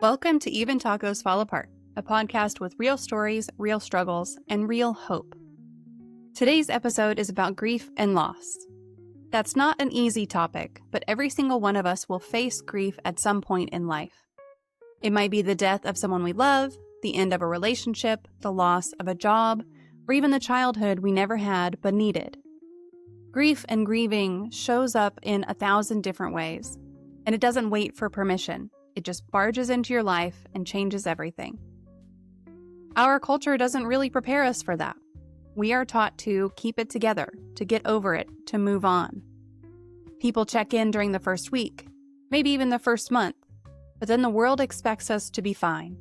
Welcome to Even Tacos Fall Apart, a podcast with real stories, real struggles, and real hope. Today's episode is about grief and loss. That's not an easy topic, but every single one of us will face grief at some point in life. It might be the death of someone we love, the end of a relationship, the loss of a job, or even the childhood we never had but needed. Grief and grieving shows up in 1,000 different ways, and it doesn't wait for permission. It just barges into your life and changes everything. Our culture doesn't really prepare us for that. We are taught to keep it together, to get over it, to move on. People check in during the first week, maybe even the first month, but then the world expects us to be fine.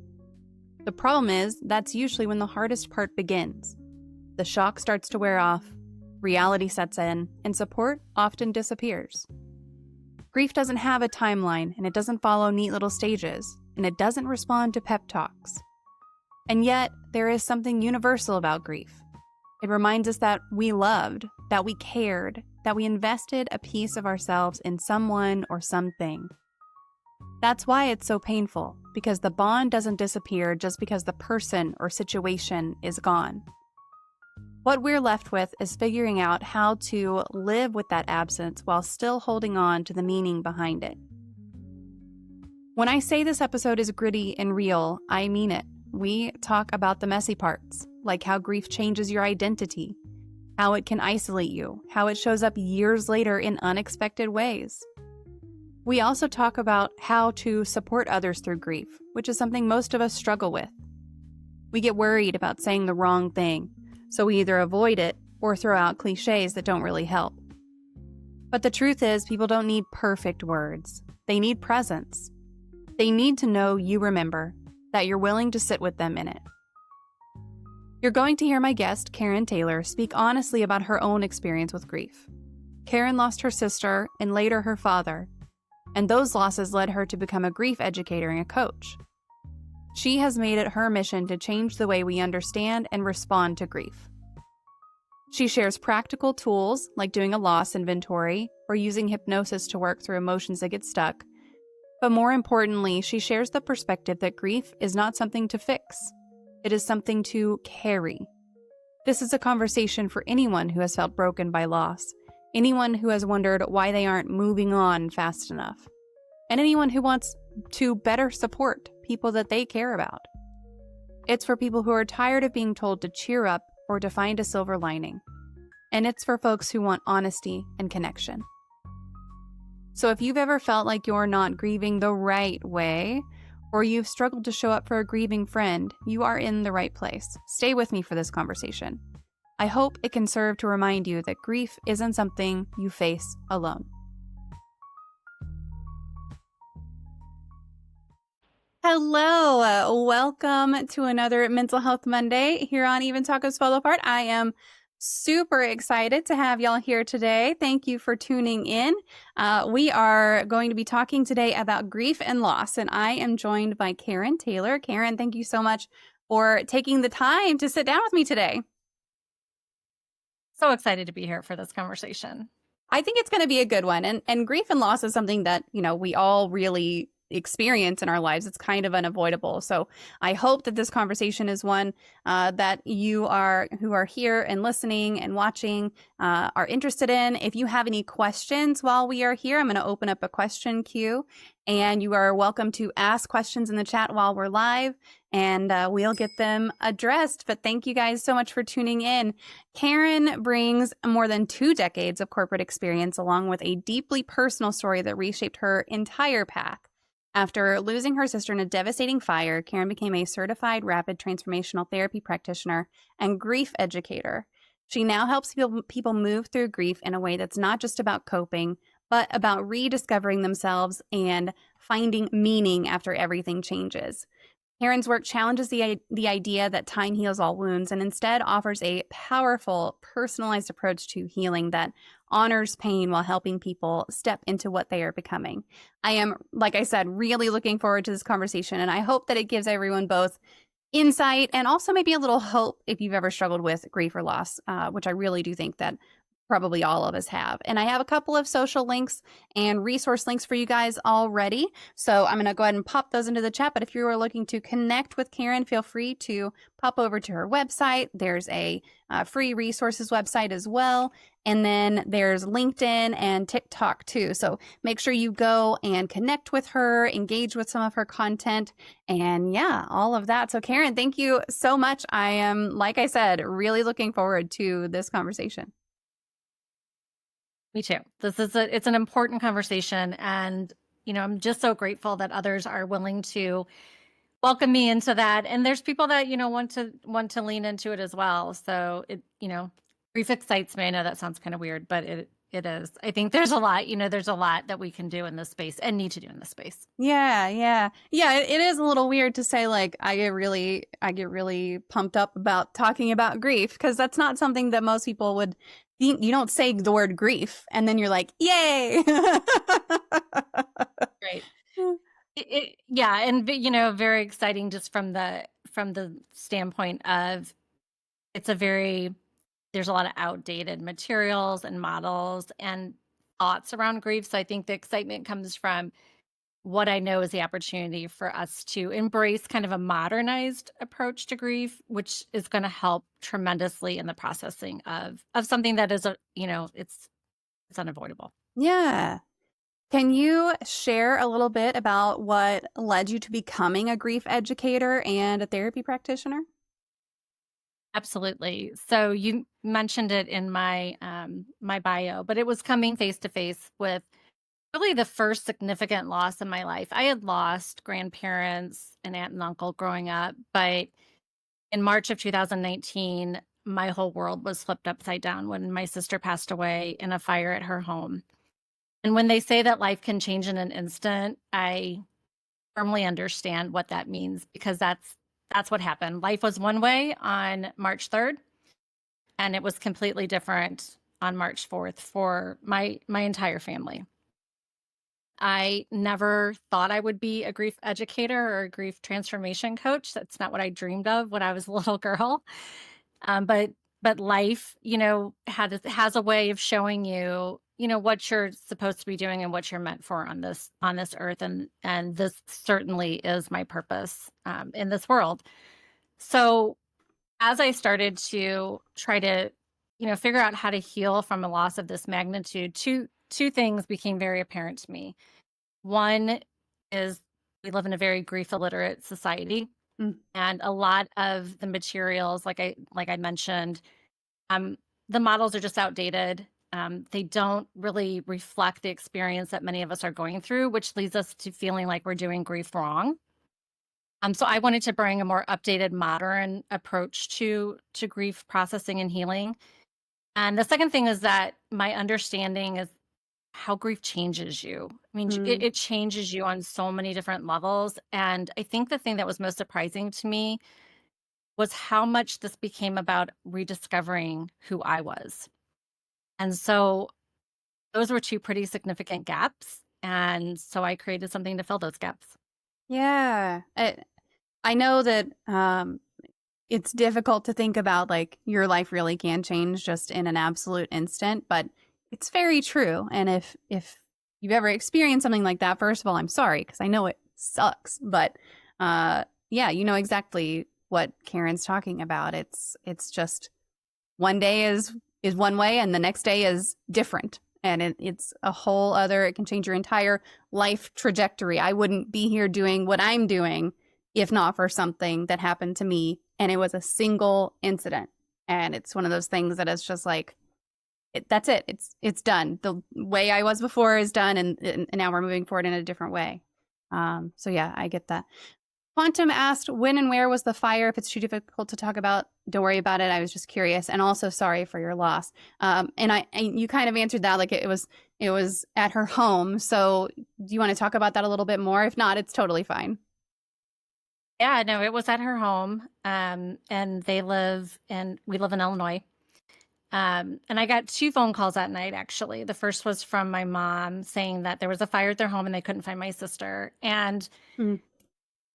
The problem is, that's usually when the hardest part begins. The shock starts to wear off, reality sets in, and support often disappears. Grief doesn't have a timeline, and it doesn't follow neat little stages, and it doesn't respond to pep talks. And yet, there is something universal about grief. It reminds us that we loved, that we cared, that we invested a piece of ourselves in someone or something. That's why it's so painful, because the bond doesn't disappear just because the person or situation is gone. What we're left with is figuring out how to live with that absence while still holding on to the meaning behind it. When I say this episode is gritty and real, I mean it. We talk about the messy parts, like how grief changes your identity, how it can isolate you, how it shows up years later in unexpected ways. We also talk about how to support others through grief, which is something most of us struggle with. We get worried about saying the wrong thing, so we either avoid it or throw out cliches that don't really help. But the truth is, people don't need perfect words. They need presence. They need to know you remember, that you're willing to sit with them in it. You're going to hear my guest, Karen Taylor, speak honestly about her own experience with grief. Karen lost her sister and later her father, and those losses led her to become a grief educator and a coach. She has made it her mission to change the way we understand and respond to grief. She shares practical tools like doing a loss inventory or using hypnosis to work through emotions that get stuck. But more importantly, she shares the perspective that grief is not something to fix. It is something to carry. This is a conversation for anyone who has felt broken by loss, anyone who has wondered why they aren't moving on fast enough, and anyone who wants to better support people that they care about. It's for people who are tired of being told to cheer up or to find a silver lining. And it's for folks who want honesty and connection. So if you've ever felt like you're not grieving the right way, or you've struggled to show up for a grieving friend, you are in the right place. Stay with me for this conversation. I hope it can serve to remind you that grief isn't something you face alone. Hello, welcome to another Mental Health Monday here on Even Tacos Fall Apart. I am super excited to have y'all here today. Thank you for tuning in. We are going to be talking today about grief and loss, and I am joined by Karen Taylor. Karen, thank you so much for taking the time to sit down with me today. So excited to be here for this conversation. I think it's going to be a good one. And grief and loss is something that, we all really experience in our lives. It's kind of unavoidable. So I hope that this conversation is one that who are here and listening and watching are interested in. If you have any questions while we are here, I'm going to open up a question queue, and you are welcome to ask questions in the chat while we're live, and we'll get them addressed. But thank you guys so much for tuning in. Karen brings more than 2 decades of corporate experience, along with a deeply personal story that reshaped her entire path. After losing her sister in a devastating fire, Karen became a certified rapid transformational therapy practitioner and grief educator. She now helps people move through grief in a way that's not just about coping, but about rediscovering themselves and finding meaning after everything changes. Karen's work challenges the idea that time heals all wounds and instead offers a powerful, personalized approach to healing that honors pain while helping people step into what they are becoming. I am, like I said, really looking forward to this conversation, and I hope that it gives everyone both insight and also maybe a little hope if you've ever struggled with grief or loss, which I really do think that probably all of us have. And I have a couple of social links and resource links for you guys already. So I'm going to go ahead and pop those into the chat. But if you are looking to connect with Karen, feel free to pop over to her website. There's a free resources website as well. And then there's LinkedIn and TikTok too. So make sure you go and connect with her, engage with some of her content, and yeah, all of that. So Karen, thank you so much. I am, like I said, really looking forward to this conversation. Me too. It's an important conversation. And, I'm just so grateful that others are willing to welcome me into that. And there's people that, want to lean into it as well. So grief excites me. I know that sounds kind of weird, but it is. I think there's a lot, there's a lot that we can do in this space and need to do in this space. Yeah. It is a little weird to say, like, I get really pumped up about talking about grief, because that's not something that most people would. You don't say the word grief and then you're like, yay. Right. Yeah. And, very exciting just from the standpoint of there's a lot of outdated materials and models and thoughts around grief. So I think the excitement comes from what I know is the opportunity for us to embrace kind of a modernized approach to grief, which is going to help tremendously in the processing of something that is it's unavoidable. Yeah. Can you share a little bit about what led you to becoming a grief educator and a therapy practitioner? Absolutely. So you mentioned it in my my bio, but it was coming face to face with really the first significant loss in my life. I had lost grandparents, an aunt and uncle growing up, but in March of 2019, my whole world was flipped upside down when my sister passed away in a fire at her home. And when they say that life can change in an instant, I firmly understand what that means, because that's what happened. Life was one way on March 3rd, and it was completely different on March 4th for my entire family. I never thought I would be a grief educator or a grief transformation coach. That's not what I dreamed of when I was a little girl. But life, has a way of showing you, what you're supposed to be doing and what you're meant for on this earth, and this certainly is my purpose in this world. So as I started to try to, figure out how to heal from a loss of this magnitude, two things became very apparent to me. One is we live in a very grief illiterate society, and a lot of the materials, like I mentioned, the models are just outdated. They don't really reflect the experience that many of us are going through, which leads us to feeling like we're doing grief wrong. So I wanted to bring a more updated, modern approach to grief processing and healing. And the second thing is that my understanding is how grief changes you. I mean, it changes you on so many different levels. And I think the thing that was most surprising to me was how much this became about rediscovering who I was. And so those were two pretty significant gaps. And so I created something to fill those gaps. Yeah. I know that it's difficult to think about, like, your life really can change just in an absolute instant, but it's very true. And if you've ever experienced something like that, first of all, I'm sorry, because I know it sucks. But yeah, you know exactly what Karen's talking about. It's just one day is one way and the next day is different. And it's a whole other, it can change your entire life trajectory. I wouldn't be here doing what I'm doing if not for something that happened to me. And it was a single incident. And it's one of those things that is just like, that's it. It's done. The way I was before is done. And now we're moving forward in a different way. So yeah, I get that. Quantum asked, when and where was the fire? If it's too difficult to talk about, don't worry about it. I was just curious, and also sorry for your loss. And you kind of answered that, like it was at her home. So do you want to talk about that a little bit more? If not, it's totally fine. Yeah, no, it was at her home. And we live in Illinois. And I got two phone calls that night, actually. The first was from my mom saying that there was a fire at their home and they couldn't find my sister. And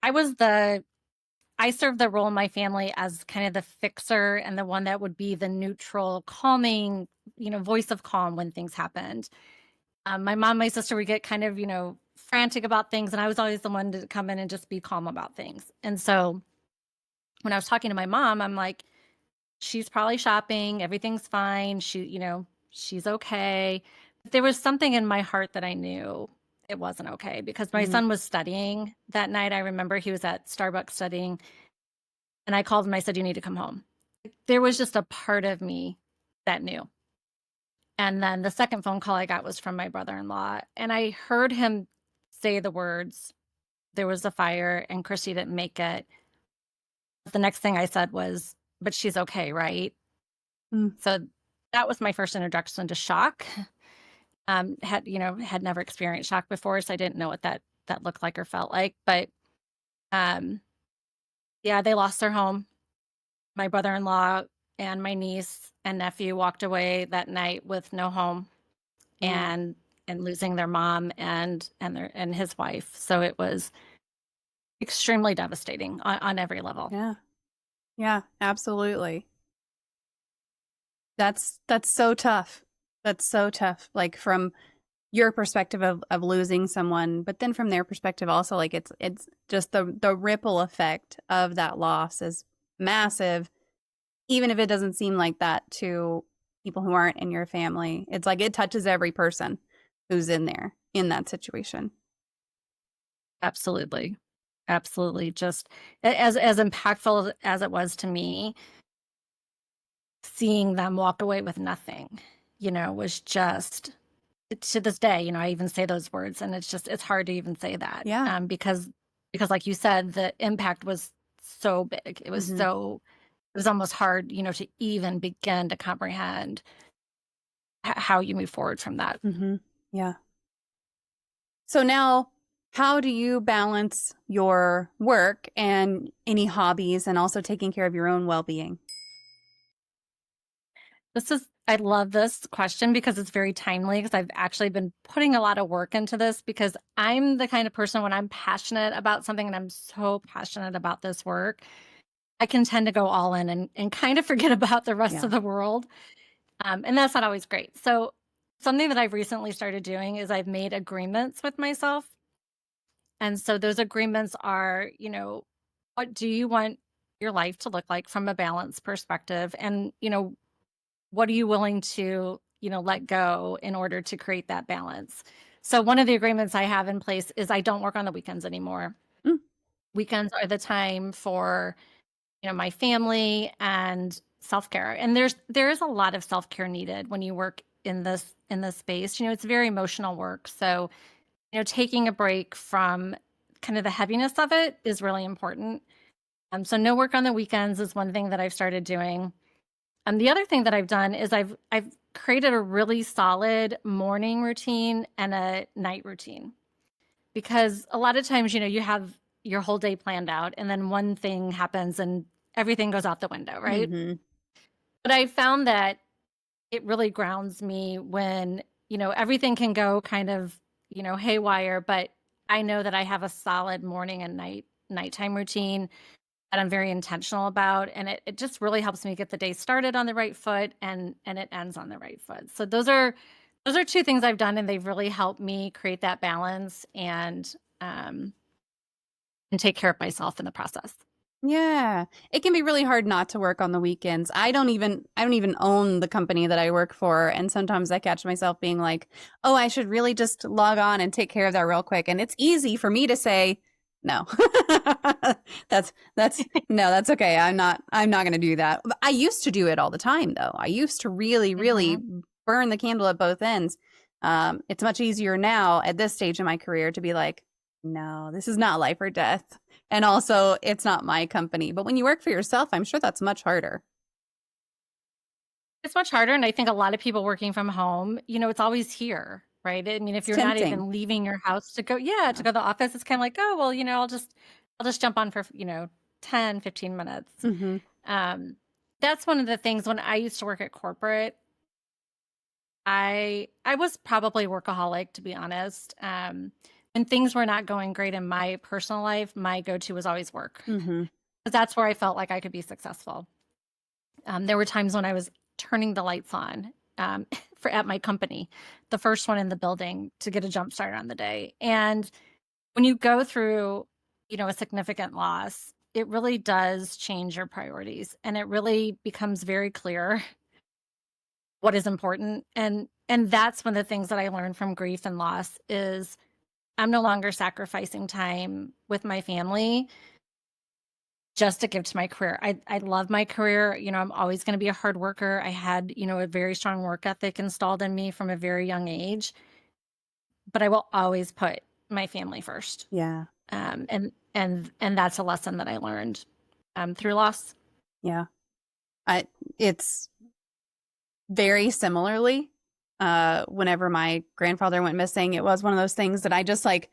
I I served the role in my family as kind of the fixer and the one that would be the neutral, calming, voice of calm when things happened. My mom, my sister would get kind of, frantic about things, and I was always the one to come in and just be calm about things. And so when I was talking to my mom, I'm like, she's probably shopping, everything's fine. She's okay. But there was something in my heart that I knew it wasn't okay because my son was studying that night. I remember he was at Starbucks studying, and I called him. I said, "You need to come home." There was just a part of me that knew. And then the second phone call I got was from my brother-in-law, and I heard him say the words, "There was a fire and Christy didn't make it." The next thing I said was, "But she's okay, right?" Mm. So that was my first introduction to shock. Had never experienced shock before, so I didn't know what that looked like or felt like. But um, yeah, they lost their home. My brother-in-law and my niece and nephew walked away that night with no home and losing their mom and his wife. So it was extremely devastating on every level. Yeah. Yeah, absolutely. That's so tough. That's so tough. Like from your perspective of losing someone, but then from their perspective also, like it's just the ripple effect of that loss is massive, even if it doesn't seem like that to people who aren't in your family. It's like it touches every person who's in there in that situation. Absolutely. Absolutely. Just as impactful as it was to me, seeing them walk away with nothing, was just to this day, I even say those words and it's hard to even say that. Yeah. Because like you said, the impact was so big. It was it was almost hard, to even begin to comprehend how you move forward from that. Yeah. So now, how do you balance your work and any hobbies and also taking care of your own well-being? I love this question because it's very timely because I've actually been putting a lot of work into this because I'm the kind of person when I'm passionate about something and I'm so passionate about this work, I can tend to go all in and kind of forget about the rest of the world. And that's not always great. So something that I've recently started doing is I've made agreements with myself. And so those agreements are, what do you want your life to look like from a balance perspective? And, what are you willing to, let go in order to create that balance? So one of the agreements I have in place is I don't work on the weekends anymore. Mm. Weekends are the time for, my family and self-care. And there is a lot of self-care needed when you work in this space. It's very emotional work. So, taking a break from kind of the heaviness of it is really important. So no work on the weekends is one thing that I've started doing. The other thing that I've done is I've created a really solid morning routine and a night routine because a lot of times, you have your whole day planned out and then one thing happens and everything goes out the window, right? But I found that it really grounds me when, everything can go kind of, haywire, but I know that I have a solid morning and nighttime routine that I'm very intentional about. And it just really helps me get the day started on the right foot and it ends on the right foot. So those are two things I've done and they've really helped me create that balance and take care of myself in the process. Yeah. It can be really hard not to work on the weekends. I don't even own the company that I work for, and sometimes I catch myself being like, "Oh, I should really just log on and take care of that real quick." And it's easy for me to say, "No." that's no, that's okay. I'm not going to do that. I used to do it all the time though. I used to really burn the candle at both ends. It's much easier now at this stage in my career to be like, "No, this is not life or death." And also, it's not my company. But when you work for yourself, I'm sure that's much harder. It's much harder. And I think a lot of people working from home, it's always here, right? I mean, if It's you're not tempting. even leaving your house to go, to go to the office, it's kind of like, oh, well, I'll just jump on for, 10, 15 minutes. Um, that's one of the things when I used to work at corporate, I was probably workaholic, to be honest. When things were not going great in my personal life, my go-to was always work. that's where I felt like I could be successful. There were times when I was turning the lights on at my company, the first one in the building, to get a jump start on the day. And when you go through, a significant loss, it really does change your priorities, and it really becomes very clear what is important. And that's one of the things that I learned from grief and loss is I'm no longer sacrificing time with my family just to give to my career. I love my career. I'm always going to be a hard worker. I had, a very strong work ethic installed in me from a very young age, but I will always put my family first. Yeah. And that's a lesson that I learned through loss. Yeah. It's very similarly. Whenever my grandfather went missing, it was one of those things that I just like,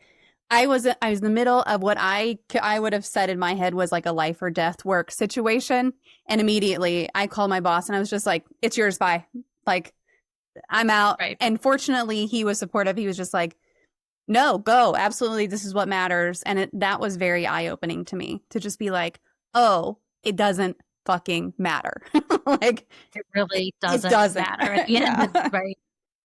I was in the middle of what I would have said in my head was like a life or death work situation. And immediately I called my boss and I was just like, it's yours, bye. Like, I'm out. Right. And fortunately, he was supportive. He was just like, no, go. Absolutely. This is what matters. And that was very eye-opening to me to just be like, oh, it doesn't fucking matter. Like, it really doesn't, matter at the Yeah. end. Right.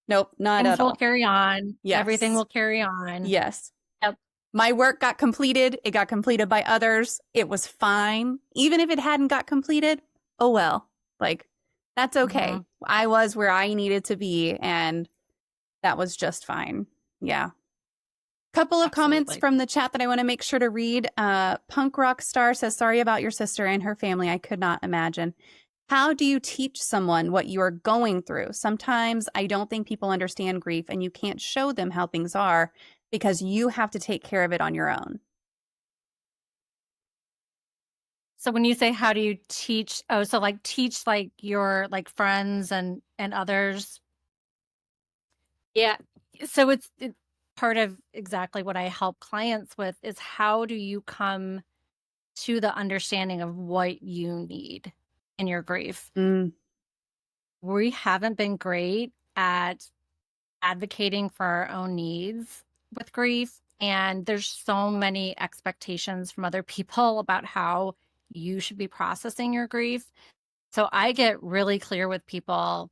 Nope, not Things at all. will carry on. Yes. Everything will carry on. Yes. Yep. My work got completed. It got completed by others. It was fine. Even if it hadn't got completed, oh well. Like, that's okay. Mm-hmm. I was where I needed to be, and that was just fine. Yeah. Couple of comments from the chat that I want to make sure to read. Punk Rock Star says, sorry about your sister and her family. I could not imagine. How do you teach someone what you are going through? Sometimes I don't think people understand grief, and you can't show them how things are because you have to take care of it on your own. So when you say how do you teach, so like teach like your like friends and others. Yeah. So it's part of exactly what I help clients with is how do you come to the understanding of what you need in your grief. We haven't been great at advocating for our own needs with grief. And there's so many expectations from other people about how you should be processing your grief. So I get really clear with people,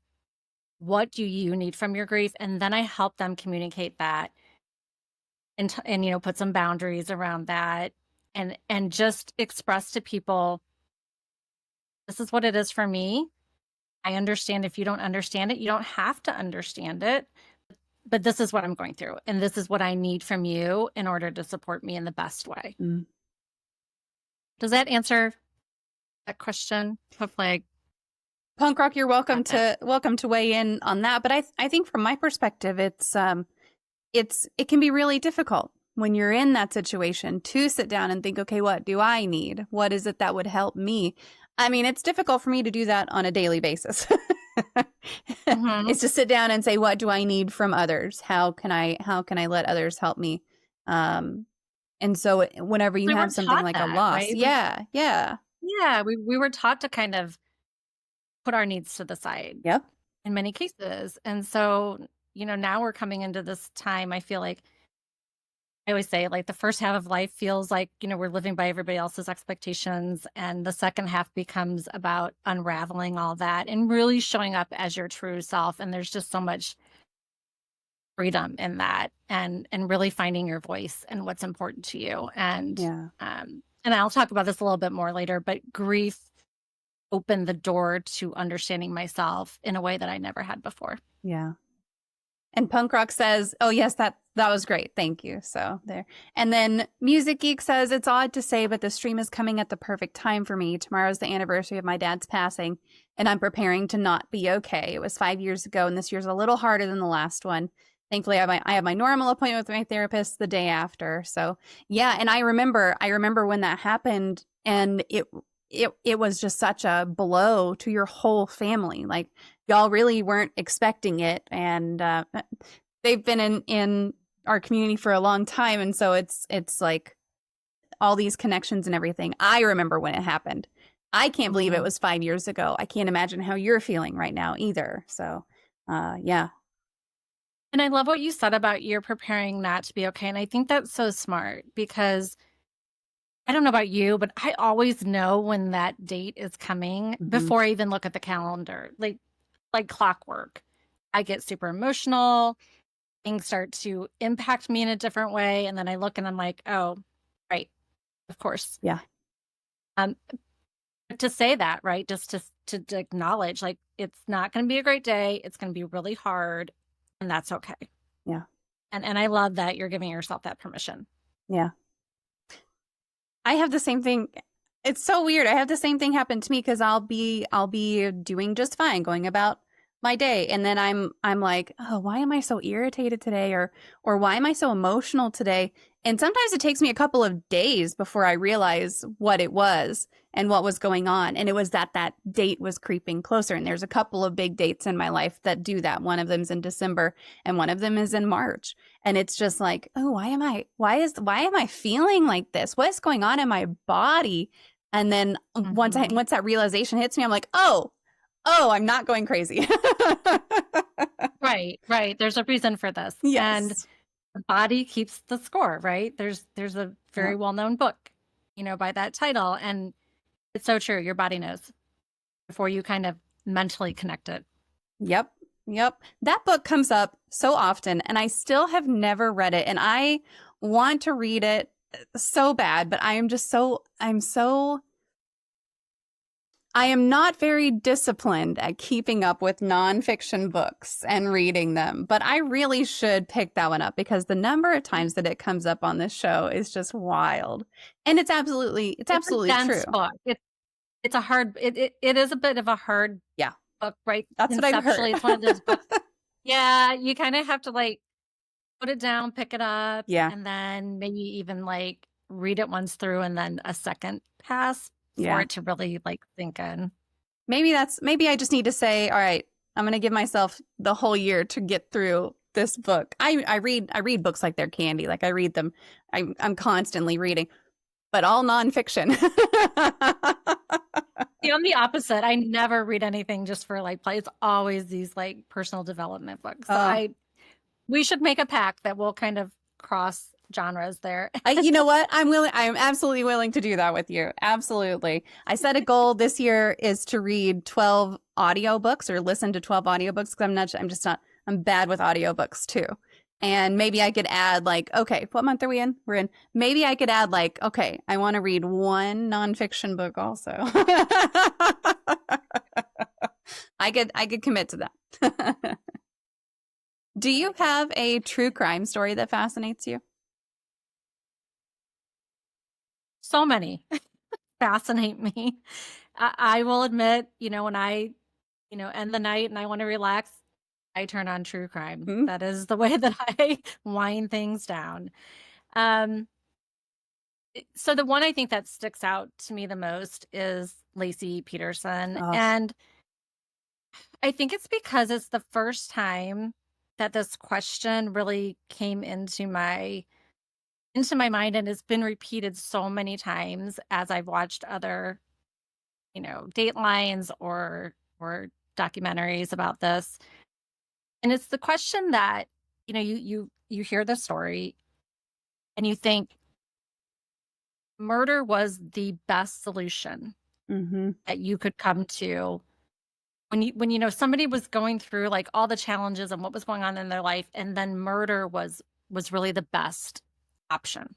what do you need from your grief? And then I help them communicate that and put some boundaries around that and just express to people, this is what it is for me. I understand if you don't understand it, you don't have to understand it, but this is what I'm going through. And this is what I need from you in order to support me in the best way. Does that answer that question? Hopefully. Punk Rock, you're welcome to weigh in on that. But I think from my perspective, it can be really difficult when you're in that situation to sit down and think, okay, what do I need? What is it that would help me? I mean, it's difficult for me to do that on a daily basis. It's to sit down and say, what do I need from others? How can I let others help me? And so whenever you have something like a loss, right? Yeah. We were taught to kind of put our needs to the side. Yep. In many cases. And so, now we're coming into this time, I feel like, I always say, like, the first half of life feels like, we're living by everybody else's expectations. And the second half becomes about unraveling all that and really showing up as your true self. And there's just so much freedom in that and really finding your voice and what's important to you. And, and I'll talk about this a little bit more later, but grief opened the door to understanding myself in a way that I never had before. Yeah. And Punk Rock says, oh, yes, that was great. Thank you. So there. And then Music Geek says, it's odd to say, but the stream is coming at the perfect time for me. Tomorrow's the anniversary of my dad's passing, and I'm preparing to not be okay. It was 5 years ago, and this year's a little harder than the last one. Thankfully, I have my normal appointment with my therapist the day after. So, yeah. And I remember when that happened, and it was just such a blow to your whole family. Like, y'all really weren't expecting it. And they've been in our community for a long time. And so it's like all these connections and everything. I remember when it happened. I can't believe it was 5 years ago. I can't imagine how you're feeling right now either. So, yeah. And I love what you said about you're preparing not to be okay. And I think that's so smart because I don't know about you, but I always know when that date is coming before I even look at the calendar, like clockwork. I get super emotional. Things start to impact me in a different way. And then I look and I'm like, oh, right, of course. Yeah. Um, to say that, right, just to acknowledge, like, it's not going to be a great day. It's going to be really hard, and that's okay. Yeah. And I love that you're giving yourself that permission. Yeah. I have the same thing. It's so weird. I have the same thing happen to me because I'll be doing just fine, going about my day, and then I'm like, oh, why am I so irritated today, or why am I so emotional today? And sometimes it takes me a couple of days before I realize what it was and what was going on. And it was that date was creeping closer. And there's a couple of big dates in my life that do that. One of them's in December and one of them is in March. And it's just like, oh, why am I feeling like this? What's going on in my body? And then once that realization hits me, I'm like, oh, I'm not going crazy. Right. There's a reason for this. Yes. And the body keeps the score, right? There's a very well-known book, by that title. And it's so true. Your body knows before you kind of mentally connect it. Yep. That book comes up so often, and I still have never read it. And I want to read it so bad, but I am not very disciplined at keeping up with nonfiction books and reading them, but I really should pick that one up because the number of times that it comes up on this show is just wild. And it's absolutely a dense true. Book. It's a hard, it is a bit of a hard book, right? That's what I've heard. It's one of those books. Yeah, you kind of have to like put it down, pick it up, and then maybe even like read it once through and then a second pass for it to really like sink in. Maybe I just need to say, all right, I'm going to give myself the whole year to get through this book. I read books like they're candy. Like I read them. I'm constantly reading, but all nonfiction. See, I'm the opposite. I never read anything just for like play. It's always these like personal development books. So we should make a pact that we'll kind of cross genres there. You know what? I'm absolutely willing to do that with you. Absolutely. I set a goal this year is to read 12 audiobooks or listen to 12 audiobooks because I'm bad with audiobooks too. And maybe I could add like, okay, what month are we in? We're in. Maybe I could add like, okay, I want to read one nonfiction book also. I could commit to that. Do you have a true crime story that fascinates you? So many fascinate me. I will admit, when I, end the night and I want to relax, I turn on true crime. Mm-hmm. That is the way that I wind things down. So the one I think that sticks out to me the most is Lacey Peterson. Oh. And I think it's because it's the first time that this question really came into my mind, and it's been repeated so many times as I've watched other, Datelines or documentaries about this. And it's the question that, you hear the story and you think murder was the best solution that you could come to when somebody was going through like all the challenges and what was going on in their life, and then murder was really the best option.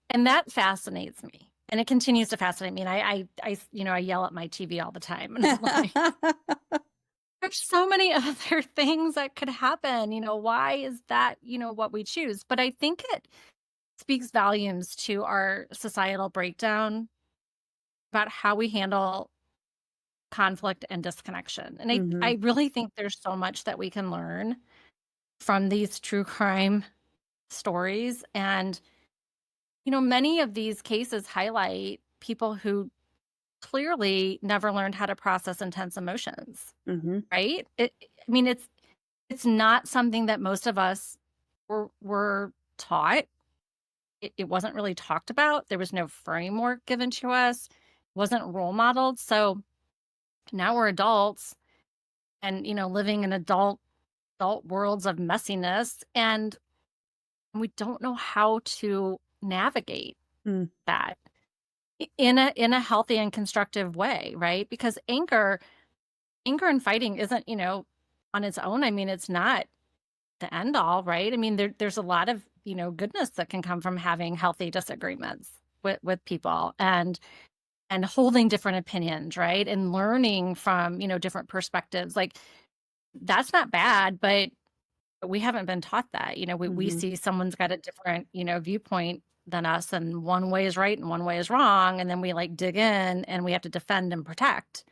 And that fascinates me, and it continues to fascinate me. And I yell at my TV all the time, and I'm like, there's so many other things that could happen. Why is that, what we choose? But I think it speaks volumes to our societal breakdown about how we handle conflict and disconnection. And I really think there's so much that we can learn from these true crime stories. And, many of these cases highlight people who clearly never learned how to process intense emotions, right? It's not something that most of us were taught. It wasn't really talked about. There was no framework given to us. It wasn't role modeled. So now we're adults and, living in adult worlds of messiness, and we don't know how to navigate Mm. that in a healthy and constructive way, right? Because anger and fighting isn't, on its own. I mean, it's not the end all, right? I mean, there's a lot of, goodness that can come from having healthy disagreements with people and holding different opinions, right? And learning from, different perspectives. Like that's not bad, but we haven't been taught that. We Mm-hmm. see someone's got a different, viewpoint than us, and one way is right and one way is wrong. And then we like dig in and we have to defend and protect,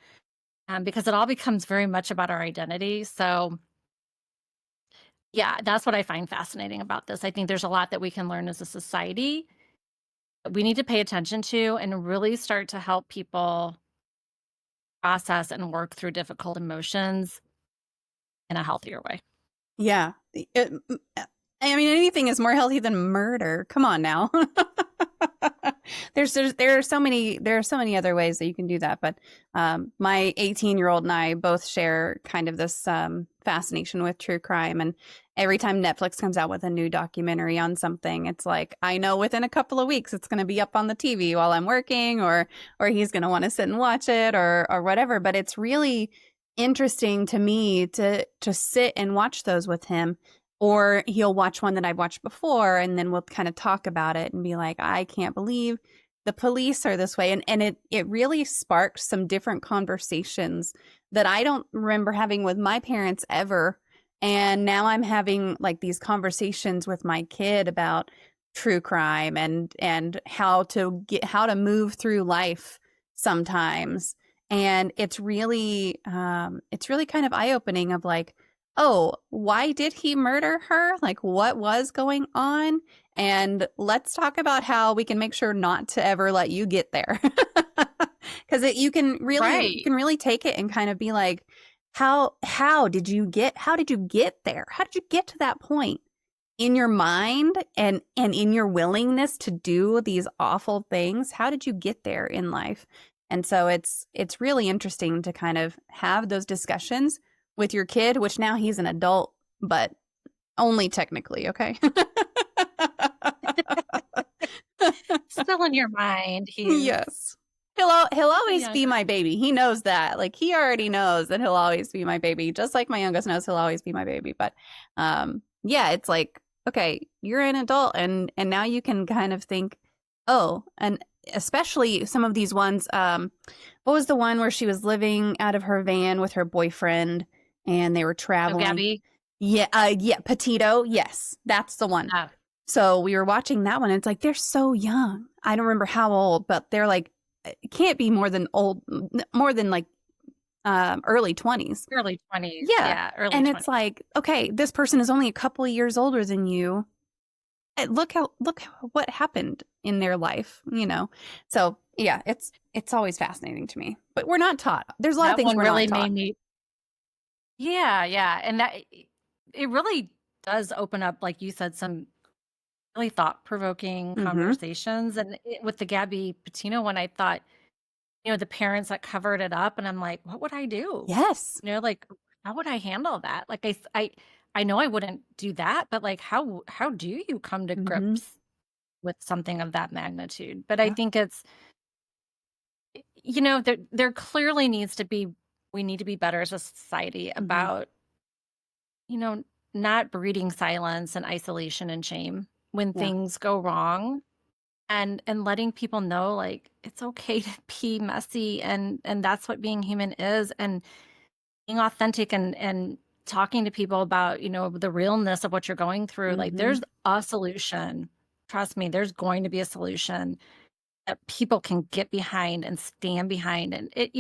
because it all becomes very much about our identity. So yeah, that's what I find fascinating about this. I think there's a lot that we can learn as a society that we need to pay attention to and really start to help people process and work through difficult emotions in a healthier way. Yeah. I mean, anything is more healthy than murder. Come on now. There are so many other ways that you can do that. But my 18-year-old and I both share kind of this fascination with true crime. And every time Netflix comes out with a new documentary on something, it's like, I know within a couple of weeks it's going to be up on the TV while I'm working, or he's going to want to sit and watch it or whatever. But it's really interesting to me to sit and watch those with him, or he'll watch one that I've watched before, and then we'll kind of talk about it and be like, I can't believe the police are this way. And it really sparked some different conversations that I don't remember having with my parents ever. And now I'm having like these conversations with my kid about true crime and how to move through life sometimes. And it's really kind of eye-opening of like, oh, why did he murder her? Like, what was going on? And let's talk about how we can make sure not to ever let you get there. Because you can really take it and kind of be like, how did you get there? How did you get to that point in your mind and in your willingness to do these awful things? How did you get there in life? And so it's really interesting to kind of have those discussions with your kid, which now he's an adult, but only technically, okay? Still in your mind. Yes. He'll always be my baby. He knows that. Like, he already knows that he'll always be my baby, just like my youngest knows he'll always be my baby. But yeah, it's like, okay, you're an adult, and now you can kind of think, oh, and especially some of these ones. What was the one where she was living out of her van with her boyfriend and they were traveling? Oh, Gabby? Yeah, Petito. Yes, that's the one. Oh. So we were watching that one, and it's like, they're so young. I don't remember how old, but they're like, it can't be more than like early 20s. Early 20s. Yeah. Early and 20s. It's like, okay, this person is only a couple of years older than you. Look what happened in their life, So yeah, it's always fascinating to me. But we're not taught. There's a lot of things we're really not taught. Made me. Yeah, and that it really does open up, like you said, some really thought-provoking conversations. And with the Gabby Petito one, I thought, the parents that covered it up, and I'm like, what would I do? Yes. Like, how would I handle that? Like, I know I wouldn't do that, but like, how do you come to grips with something of that magnitude? But I think it's, there clearly needs to be, we need to be better as a society about, not breeding silence and isolation and shame when things go wrong, and letting people know, like, it's okay to be messy, and that's what being human is, and being authentic and talking to people about, the realness of what you're going through. Like, there's a solution. Trust me, there's going to be a solution that people can get behind and stand behind. And it,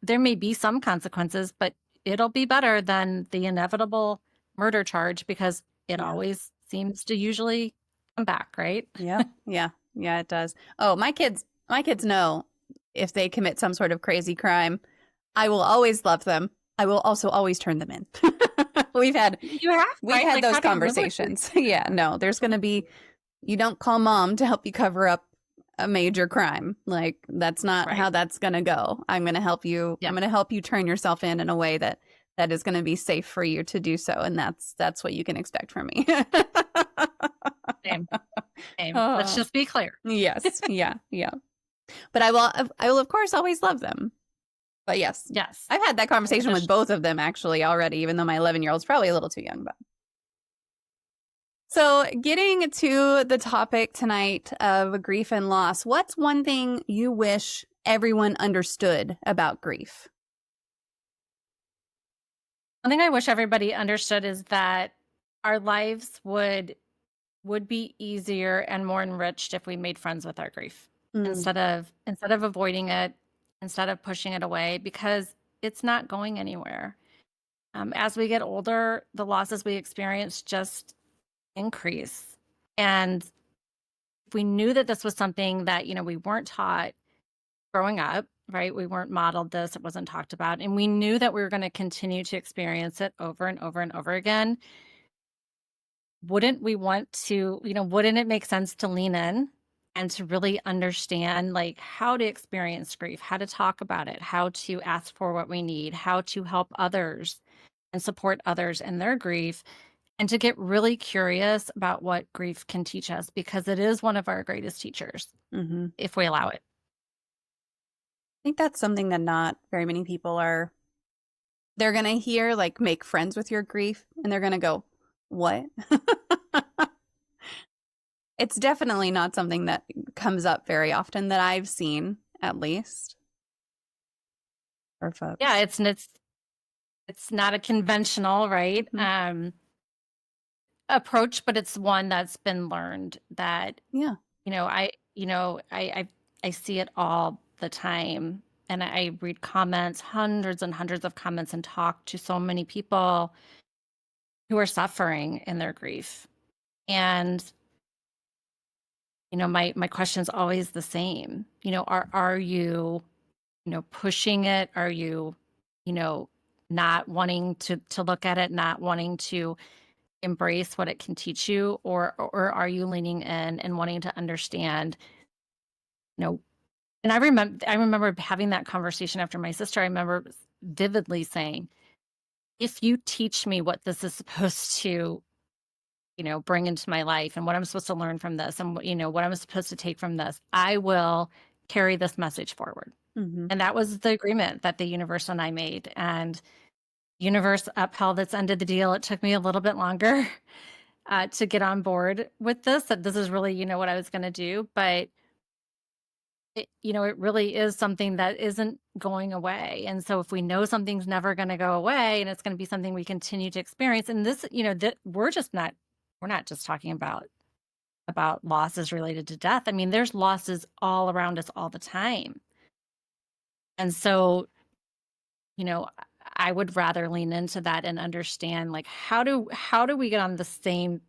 there may be some consequences, but it'll be better than the inevitable murder charge, because it always seems to usually come back, right? Yeah, it does. Oh, my kids know if they commit some sort of crazy crime, I will always love them. I will also always turn them in. We've had those conversations. Yeah, no, there's going to be, you don't call mom to help you cover up a major crime. Like, that's not how that's going to go. I'm going to help you. I'm going to help you turn yourself in a way that that is going to be safe for you to do so, and that's what you can expect from me. Same. Let's Oh, just be clear. yes, yeah, yeah. But I will of course always love them. But yes, Yes. I've had that conversation with both of them actually already, even though my 11-year-old's probably a little too young. But so, getting to the topic tonight of grief and loss, what's one thing you wish everyone understood about grief? One thing I wish everybody understood is that our lives would be easier and more enriched if we made friends with our grief Mm, instead of avoiding it, instead of pushing it away, because it's not going anywhere. As we get older, the losses we experience just increase. And if we knew that this was something that, we weren't taught growing up, right? We weren't modeled this, it wasn't talked about. And we knew that we were going to continue to experience it over and over and over again. Wouldn't we want to, wouldn't it make sense to lean in and to really understand like how to experience grief, how to talk about it, how to ask for what we need, how to help others and support others in their grief, and to get really curious about what grief can teach us, because it is one of our greatest teachers hmm if we allow it. I think that's something that not very many people are. They're going to hear, like, make friends with your grief, and they're going to go, what? It's definitely not something that comes up very often that I've seen, at least. For folks. Yeah, it's not a conventional, right? Mhm. Approach, but it's one that's been learned that, Yeah. I see it all the time, and I read comments, hundreds and hundreds of comments, and talk to so many people who are suffering in their grief. And, my question is always the same. Are you, pushing it? Are you, not wanting to look at it, not wanting to embrace what it can teach you, or are you leaning in and wanting to understand, you know and I remember having that conversation after my sister. I remember vividly saying, if you teach me what this is supposed to, bring into my life, and what I'm supposed to learn from this, and what I'm supposed to take from this, I will carry this message forward. hmm And that was the agreement that the universe and I made. And universe upheld its end of the deal. It took me a little bit longer to get on board with this, that this is really, what I was going to do. But it really is something that isn't going away. And so if we know something's never going to go away, and it's going to be something we continue to experience, and this, that we're not just talking about losses related to death. I mean, there's losses all around us all the time. And so, you know, I would rather lean into that and understand, like, how do we get on the same,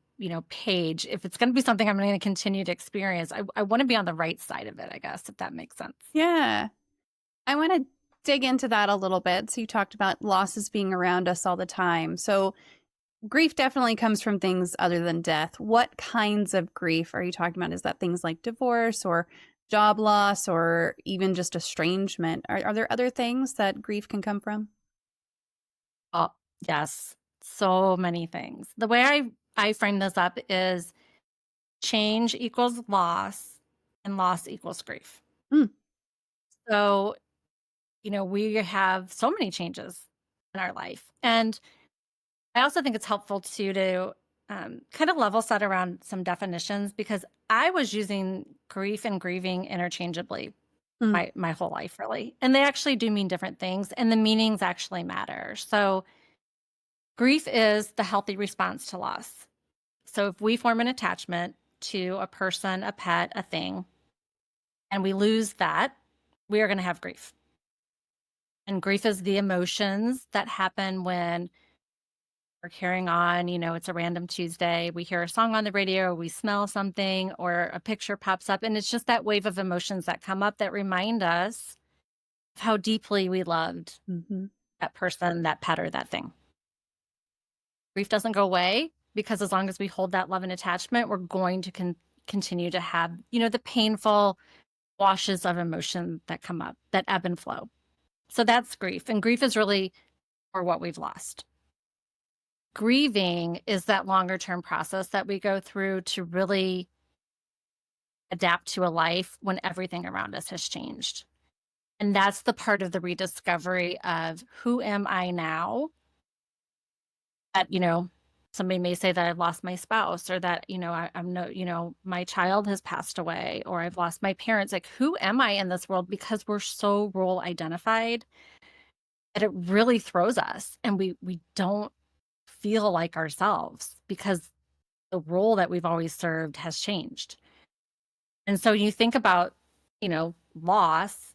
page? If it's going to be something I'm going to continue to experience, I want to be on the right side of it, I guess, if that makes sense. Yeah. I want to dig into that a little bit. So you talked about losses being around us all the time. So grief definitely comes from things other than death. What kinds of grief are you talking about? Is that things like divorce or job loss or even just estrangement? Are there other things that grief can come from? Oh, yes. So many things. The way I frame this up is change equals loss, and loss equals grief. Mm, So, we have so many changes in our life. And I also think it's helpful to kind of level set around some definitions, because I was using grief and grieving interchangeably mm, my whole life, really. And they actually do mean different things, and the meanings actually matter. So, grief is the healthy response to loss. So if we form an attachment to a person, a pet, a thing, and we lose that, we are going to have grief. And grief is the emotions that happen when we're carrying on. It's a random Tuesday. We hear a song on the radio, or we smell something, or a picture pops up. And it's just that wave of emotions that come up that remind us of how deeply we loved hmm that person, that pet, or that thing. Grief doesn't go away, because as long as we hold that love and attachment, we're going to continue to have, the painful washes of emotion that come up, that ebb and flow. So that's grief. And grief is really or what we've lost. Grieving is that longer term process that we go through to really adapt to a life when everything around us has changed. And that's the part of the rediscovery of who am I now? That, somebody may say that I've lost my spouse or that, I'm no, my child has passed away or I've lost my parents. Like, who am I in this world? Because we're so role identified that it really throws us and we don't feel like ourselves because the role that we've always served has changed. And so you think about, loss,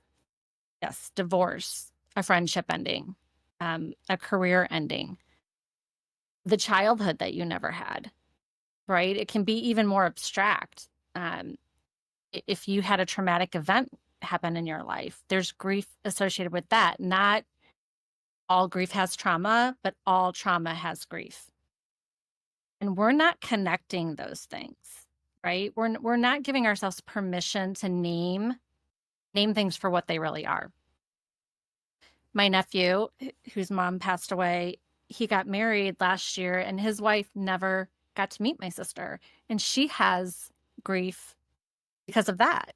yes, divorce, a friendship ending, a career ending, the childhood that you never had, right? It can be even more abstract. If you had a traumatic event happen in your life, there's grief associated with that. Not all grief has trauma, but all trauma has grief. And we're not connecting those things, right? We're not giving ourselves permission to name things for what they really are. My nephew, whose mom passed away, he got married last year and his wife never got to meet my sister. And she has grief because of that.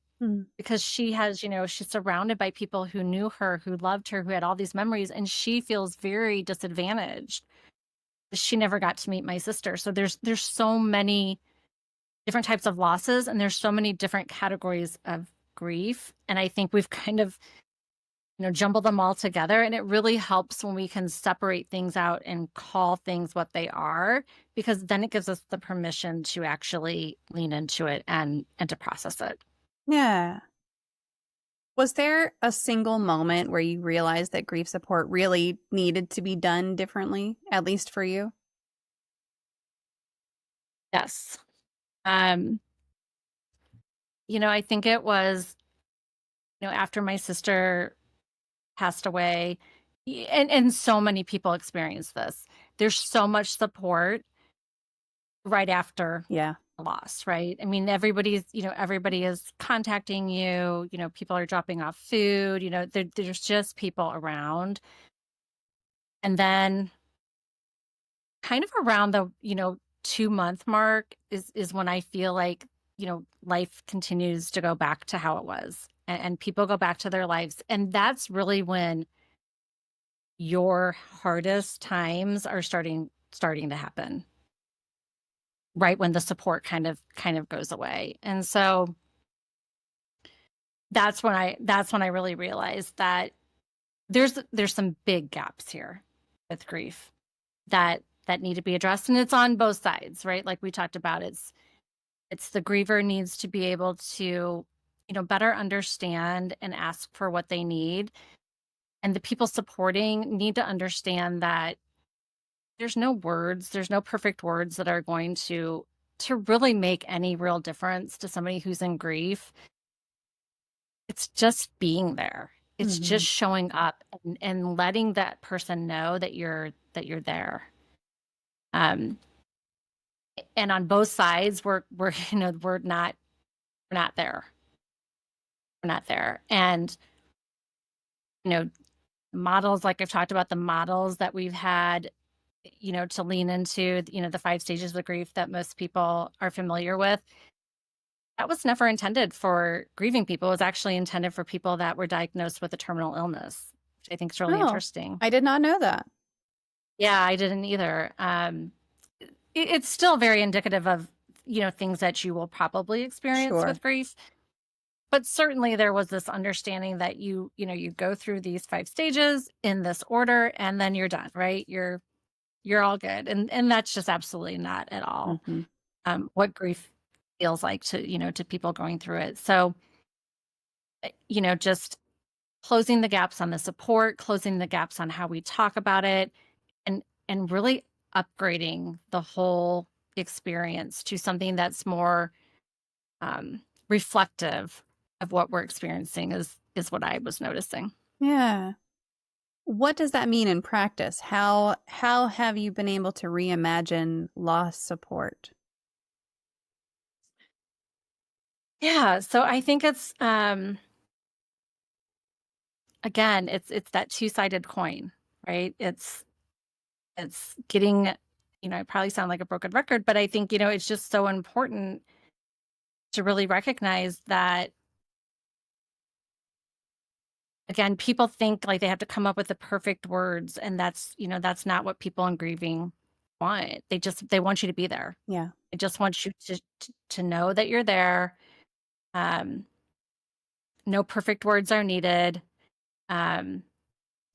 Because she has, she's surrounded by people who knew her, who loved her, who had all these memories, and she feels very disadvantaged. She never got to meet my sister. So there's so many different types of losses, and there's so many different categories of grief. And I think we've kind of, jumbled them all together. And it really helps when we can separate things out and call things what they are, because then it gives us the permission to actually lean into it and to process it. Yeah. Was there a single moment where you realized that grief support really needed to be done differently, at least for you? Yes. I think it was, after my sister passed away, and so many people experience this. There's so much support right after Yeah. loss, right? I mean, everybody is contacting you, people are dropping off food, there's just people around. And then kind of around the, 2-month mark is when I feel like, life continues to go back to how it was and people go back to their lives. And that's really when your hardest times are starting to happen, right when the support kind of goes away. And so that's when I really realized that there's some big gaps here with grief that need to be addressed, and it's on both sides, right? Like we talked about, it's the griever needs to be able to, better understand and ask for what they need, and the people supporting need to understand that there's no perfect words that are going to really make any real difference to somebody who's in grief. It's just being there. It's just showing up and letting that person know that you're there. And on both sides, we're we're not there. We're not there. And models, like I've talked about, the models that we've had, to lean into, the 5 stages of grief that most people are familiar with. That was never intended for grieving people. It was actually intended for people that were diagnosed with a terminal illness, which I think is really interesting. I did not know that. Yeah, I didn't either. It's still very indicative of, things that you will probably experience Sure. with grief. But certainly there was this understanding that you go through these 5 stages in this order and then you're done, right? You're all good. And that's just absolutely not at all what grief feels like to, to people going through it. So, just closing the gaps on the support, closing the gaps on how we talk about it, and really upgrading the whole experience to something that's more reflective of what we're experiencing is what I was noticing. Yeah. What does that mean in practice? How have you been able to reimagine loss support? Yeah, so I think it's again, it's that two-sided coin, right? It's It's getting, I probably sound like a broken record, but I think, it's just so important to really recognize that, again, people think like they have to come up with the perfect words, and that's not what people in grieving want. They want you to be there. Yeah. They just want you to know that you're there. Um, no perfect words are needed. Um,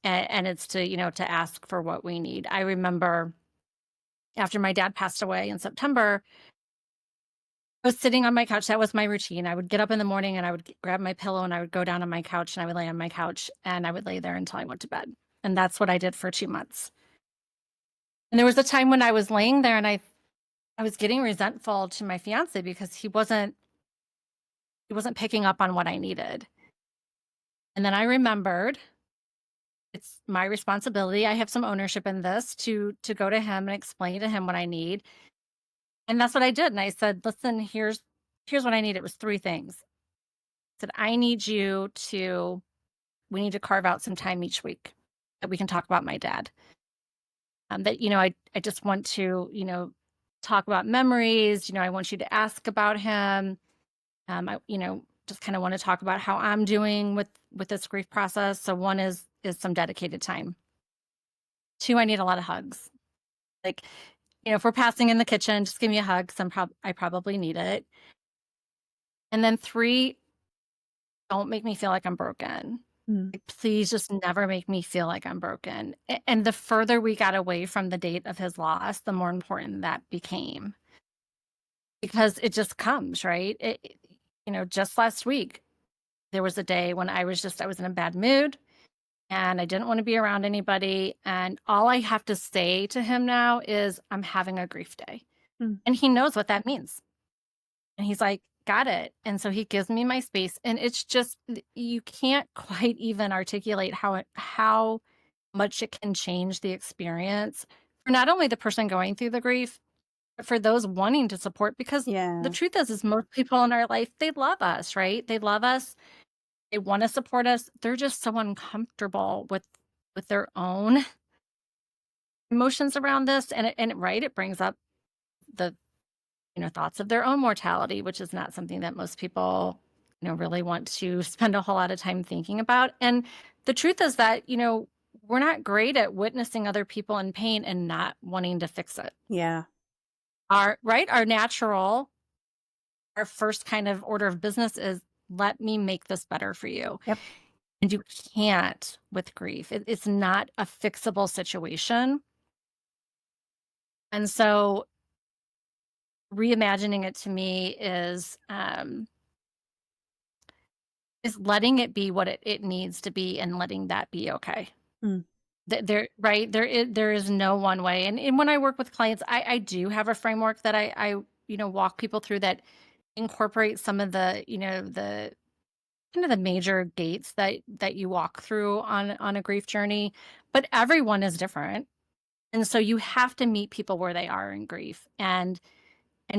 and it's to ask for what we need. I remember after my dad passed away in September, I was sitting on my couch. That was my routine. I would get up in the morning and I would grab my pillow and I would go down on my couch and I would lay on my couch and I would lay there until I went to bed. And that's what I did for 2 months. And there was a time when I was laying there and I was getting resentful to my fiance because he wasn't picking up on what I needed. And then I remembered it's my responsibility. I have some ownership in this to go to him and explain to him what I need. And that's what I did. And I said, listen, here's what I need. It was 3 things. I said, we need to carve out some time each week that we can talk about my dad. I just want to, talk about memories. I want you to ask about him. I just kind of want to talk about how I'm doing with this grief process. So 1 is some dedicated time. 2, I need a lot of hugs. Like, if we're passing in the kitchen, just give me a hug. I probably need it. And then 3, don't make me feel like I'm broken. Like, please just never make me feel like I'm broken. And the further we got away from the date of his loss, the more important that became. Because it just comes, right? Just last week, there was a day when I was in a bad mood and I didn't want to be around anybody. And all I have to say to him now is, I'm having a grief day. And he knows what that means. And he's like, got it. And so he gives me my space. And it's just, you can't quite even articulate how much it can change the experience for not only the person going through the grief, but for those wanting to support. Because the truth is most people in our life, they love us, right? They love us. They want to support us. They're just so uncomfortable with their own emotions around this. And it brings up the thoughts of their own mortality, which is not something that most people, really want to spend a whole lot of time thinking about. And the truth is that, we're not great at witnessing other people in pain and not wanting to fix it. Yeah. Our first kind of order of business is, let me make this better for you. Yep. And you can't with grief. It's not a fixable situation. And so reimagining it to me is letting it be what it needs to be and letting that be okay. There is no one way. And when I work with clients, I do have a framework that I walk people through that incorporate some of the, the kind of the major gates that you walk through on a grief journey, but everyone is different. And so you have to meet people where they are in grief and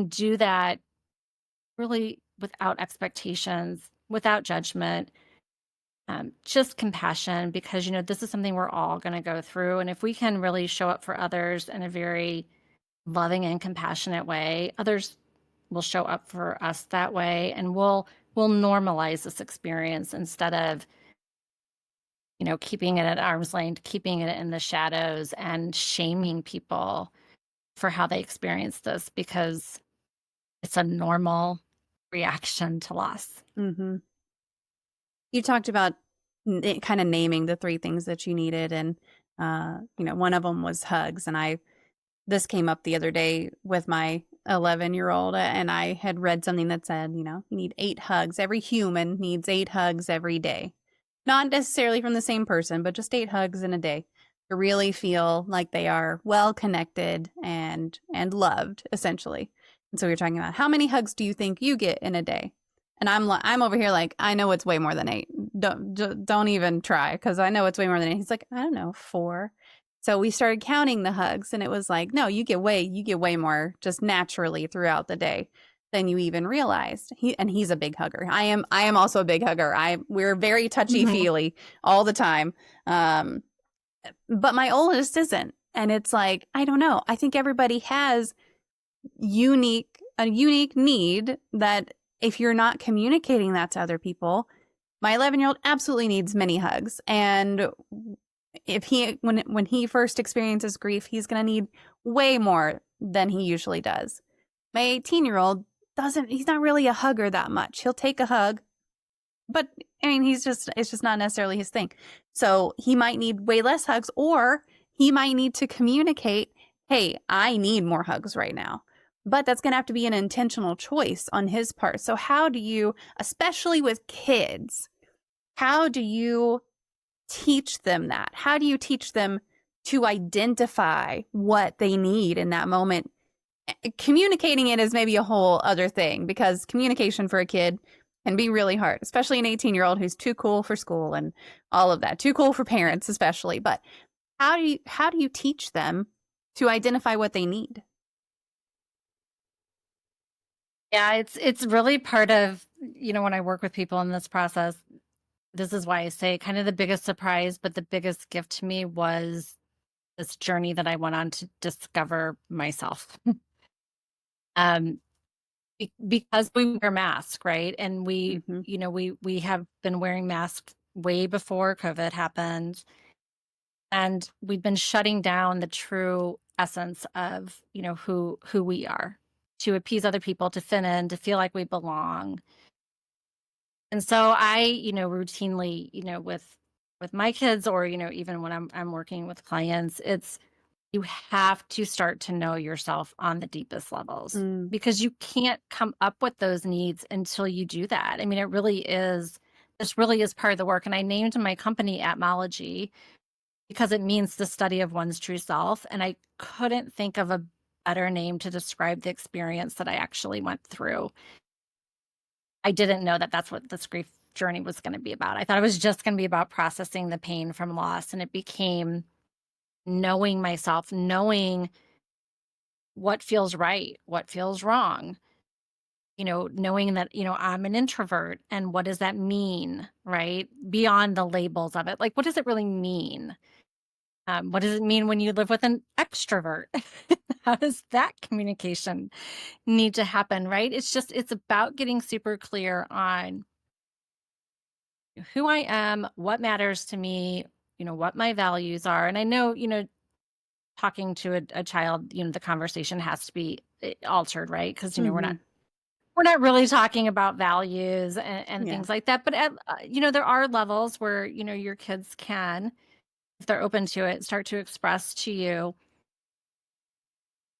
do that really without expectations, without judgment, just compassion, because, this is something we're all going to go through. And if we can really show up for others in a very loving and compassionate way, others will show up for us that way. And we'll normalize this experience instead of, keeping it at arm's length, keeping it in the shadows and shaming people for how they experience this, because it's a normal reaction to loss. You talked about kind of naming the 3 things that you needed. And, one of them was hugs. And this came up the other day with my 11-year-old, and I had read something that said, you need 8 hugs. Every human needs 8 hugs every day. Not necessarily from the same person, but just 8 hugs in a day to really feel like they are well connected and loved, essentially. And so we were talking about, how many hugs do you think you get in a day? And I'm over here like, I know it's way more than 8. Don't even try, because I know it's way more than 8. He's like, I don't know, 4. So we started counting the hugs, and it was like, no, you get way more just naturally throughout the day than you even realized. He's a big hugger. I am also a big hugger. We're very touchy-feely all the time. But my oldest isn't. And it's like, I don't know. I think everybody has a unique need that if you're not communicating that to other people, my 11-year-old absolutely needs many hugs. And if when he first experiences grief, he's going to need way more than he usually does. My 18-year-old he's not really a hugger that much. He'll take a hug, but I mean, it's just not necessarily his thing. So he might need way less hugs, or he might need to communicate, hey, I need more hugs right now. But that's going to have to be an intentional choice on his part. So how do you, especially with kids, how do you teach them that? How do you teach them to identify what they need in that moment? Communicating it is maybe a whole other thing, because communication for a kid can be really hard, especially an 18-year-old who's too cool for school and all of that, too cool for parents especially. But how do you teach them to identify what they need? Yeah, it's really part of, when I work with people in this process, this is why I say kind of the biggest surprise, but the biggest gift to me was this journey that I went on to discover myself. Because we wear masks, right? And we have been wearing masks way before COVID happened. And we've been shutting down the true essence of, who we are, to appease other people, to fit in, to feel like we belong. And so I, routinely, with my kids, or, even when I'm working with clients, you have to start to know yourself on the deepest levels, because you can't come up with those needs until you do that. I mean, this really is part of the work. And I named my company Atmology because it means the study of one's true self. And I couldn't think of a better name to describe the experience that I actually went through. I didn't know that that's what this grief journey was going to be about. I thought it was just going to be about processing the pain from loss. And it became knowing myself, knowing what feels right, what feels wrong, knowing that, I'm an introvert, and what does that mean, right? Beyond the labels of it. Like, what does it really mean? What does it mean when you live with an extrovert? How does that communication need to happen, right? It's about getting super clear on who I am, what matters to me, what my values are. And I know, talking to a child, the conversation has to be altered, right? Because, we're not really talking about values and things like that. But, there are levels where, your kids can, if they're open to it, start to express to you.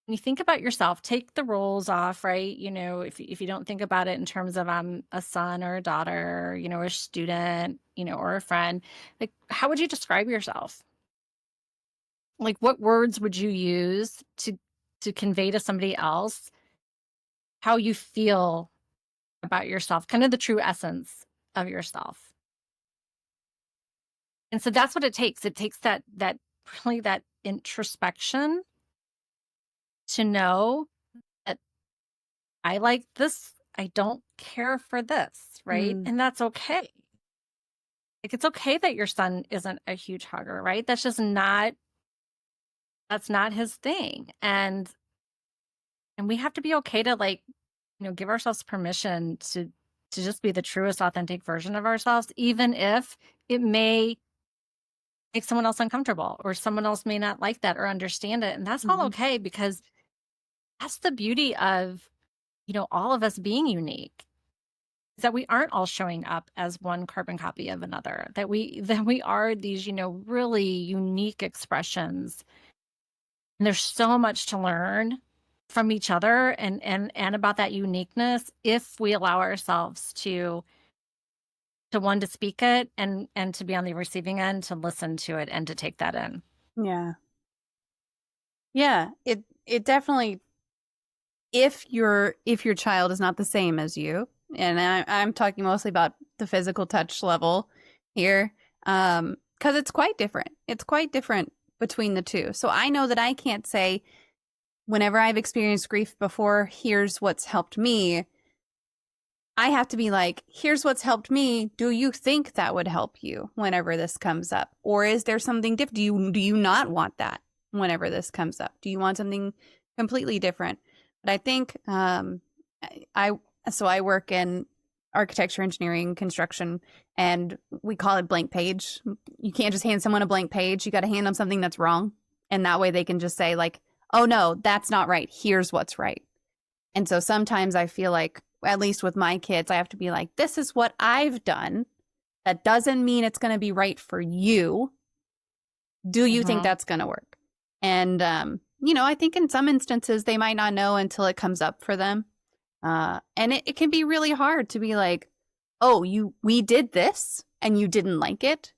When you think about yourself, take the roles off, right? If you don't think about it in terms of I'm a son or a daughter, or a student, or a friend, like, how would you describe yourself? Like, what words would you use to convey to somebody else how you feel about yourself, kind of the true essence of yourself? And so that's what it takes. It takes that really that introspection to know that I like this, I don't care for this, right? And that's okay. Like, it's okay that your son isn't a huge hugger, right? That's not his thing. And we have to be okay to, give ourselves permission to just be the truest, authentic version of ourselves, even if it may make someone else uncomfortable, or someone else may not like that or understand it. And that's all okay, because that's the beauty of, all of us being unique, is that we aren't all showing up as one carbon copy of another, that we are these, really unique expressions. And there's so much to learn from each other and about that uniqueness, if we allow ourselves to one, to speak it, and to be on the receiving end, to listen to it and to take that in. Yeah. Yeah. It definitely, if your child is not the same as you, and I'm talking mostly about the physical touch level here, because it's quite different. It's quite different between the two. So I know that I can't say, whenever I've experienced grief before, here's what's helped me. I have to be like, here's what's helped me. Do you think that would help you whenever this comes up? Or is there something different? Do you not want that? whenever this comes up? Do you want something completely different? But I think I so I work in architecture, engineering, construction, and we call it blank page. You can't just hand someone a blank page. You got to hand them something that's wrong. And that way they can just say like, oh no, that's not right. Here's what's right. And so sometimes I feel like, at least with my kids, I have to be like, this is what I've done. That doesn't mean it's going to be right for you. Do you think that's going to work? And, I think in some instances they might not know until it comes up for them. And it can be really hard to be like, oh, we did this and you didn't like it.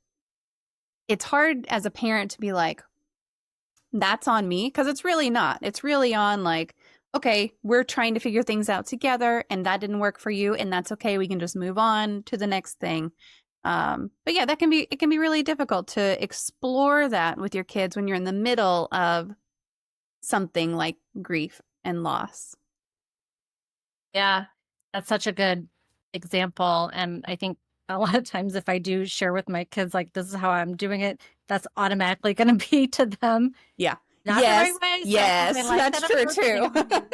It's hard as a parent to be like, that's on me, because it's really not. It's really on like, okay, we're trying to figure things out together and that didn't work for you, and that's okay. We can just move on to the next thing. But yeah, it can be really difficult to explore that with your kids when you're in the middle of something like grief and loss. Yeah, that's such a good example. And I think a lot of times if I do share with my kids, like, this is how I'm doing it, that's automatically going to be to them Yeah. not yes. the right way. So yes. I like That's that true approach.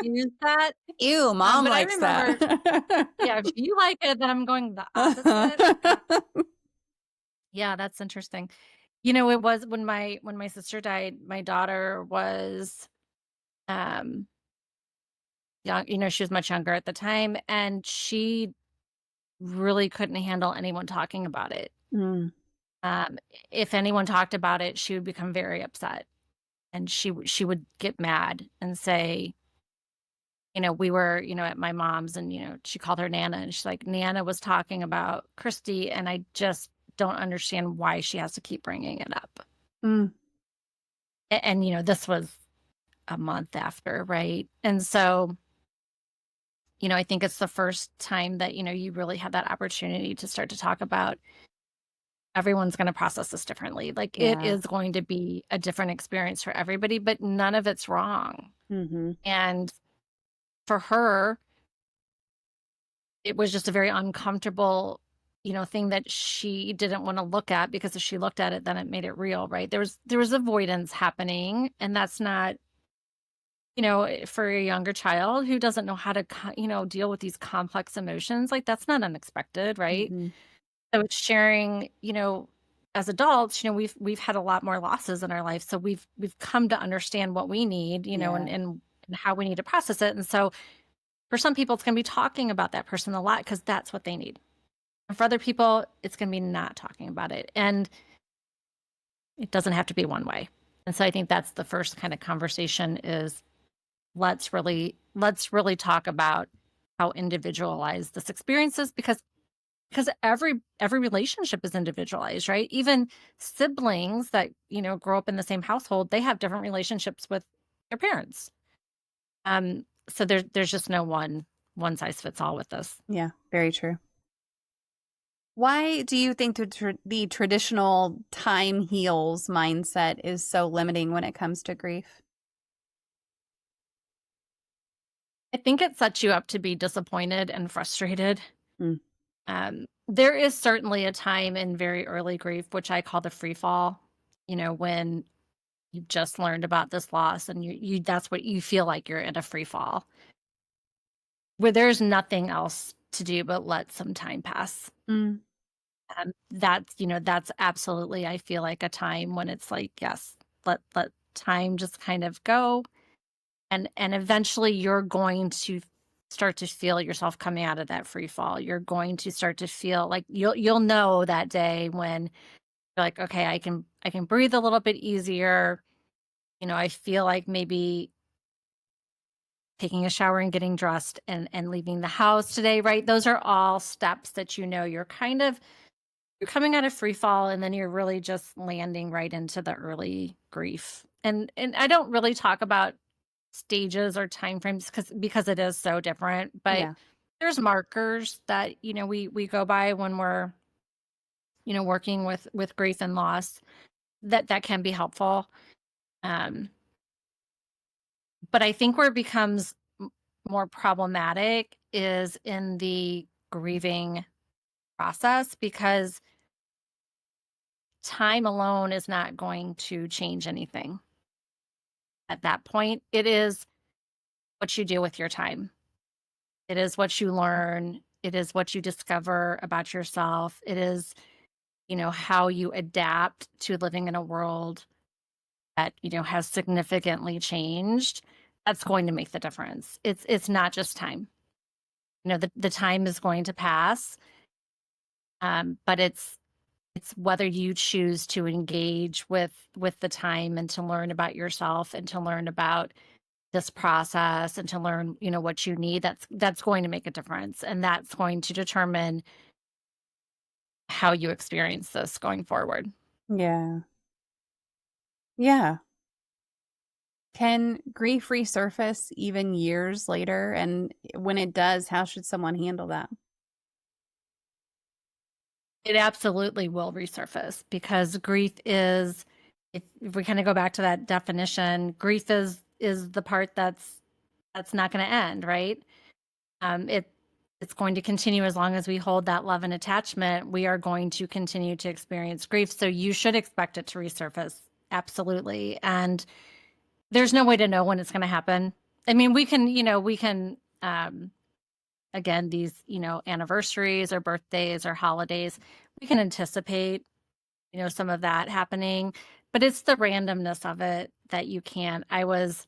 too. Use that. Ew, mom But I likes remember, that. yeah, if you like it, then I'm going the opposite. Yeah, that's interesting. It was when my sister died, my daughter was um young, she was much younger at the time, and she really couldn't handle anyone talking about it. Mm. Um, if anyone talked about it, she would become very upset, and she would get mad and say, we were, at my mom's, and she called her Nana, and she's like, Nana was talking about Christy, and I just don't understand why she has to keep bringing it up. Mm. And this was a month after, right? And so, I think it's the first time that you really have that opportunity to start to talk about, everyone's going to process this differently. Like, it Yeah. is going to be a different experience for everybody, but none of it's wrong. Mm-hmm. And for her, it was just a very uncomfortable, thing that she didn't want to look at, because if she looked at it, then it made it real, right? There was avoidance happening, and that's not, for a younger child who doesn't know how to, deal with these complex emotions, like, that's not unexpected, right? Mm-hmm. So it's sharing, as adults, we've had a lot more losses in our life. So we've come to understand what we need, Yeah. and how we need to process it. And so for some people, it's going to be talking about that person a lot because that's what they need. And for other people, it's going to be not talking about it. And it doesn't have to be one way. And so I think that's the first kind of conversation is, let's really talk about how individualized this experience is, because every relationship is individualized, right? Even siblings that, grow up in the same household, they have different relationships with their parents. So there's just no one size fits all with this. Yeah, very true. Why do you think the traditional time heals mindset is so limiting when it comes to grief? I think it sets you up to be disappointed and frustrated. Mm. There is certainly a time in very early grief, which I call the free fall, when you've just learned about this loss and you that's what you feel like, you're in a free fall where there's nothing else to do but let some time pass. Mm. That's absolutely, I feel like, a time when it's like, yes, let time just kind of go. And eventually you're going to start to feel yourself coming out of that free fall. You're going to start to feel like you'll know that day when you're like, okay, I can breathe a little bit easier. I feel like maybe taking a shower and getting dressed and leaving the house today, right? Those are all steps that you're coming out of free fall, and then you're really just landing right into the early grief. And I don't really talk about stages or timeframes because it is so different, but Yeah. there's markers that we go by when we're working with grief and loss that can be helpful. But I think where it becomes more problematic is in the grieving process, because time alone is not going to change anything. at that point. It is what you do with your time. It is what you learn. It is what you discover about yourself. It is, how you adapt to living in a world that, has significantly changed. That's going to make the difference. It's not just time. The time is going to pass, but it's whether you choose to engage with the time and to learn about yourself and to learn about this process and to learn, what you need. That's going to make a difference, and that's going to determine how you experience this going forward. Yeah. Yeah. Can grief resurface even years later? And when it does, how should someone handle that? It absolutely will resurface, because grief is, if we kind of go back to that definition, grief is the part that's not going to end, right? It's going to continue as long as we hold that love and attachment. We are going to continue to experience grief. So you should expect it to resurface. Absolutely. And there's no way to know when it's going to happen. I mean, we can, again, these, anniversaries or birthdays or holidays, we can anticipate, some of that happening, but it's the randomness of it that you can't. I was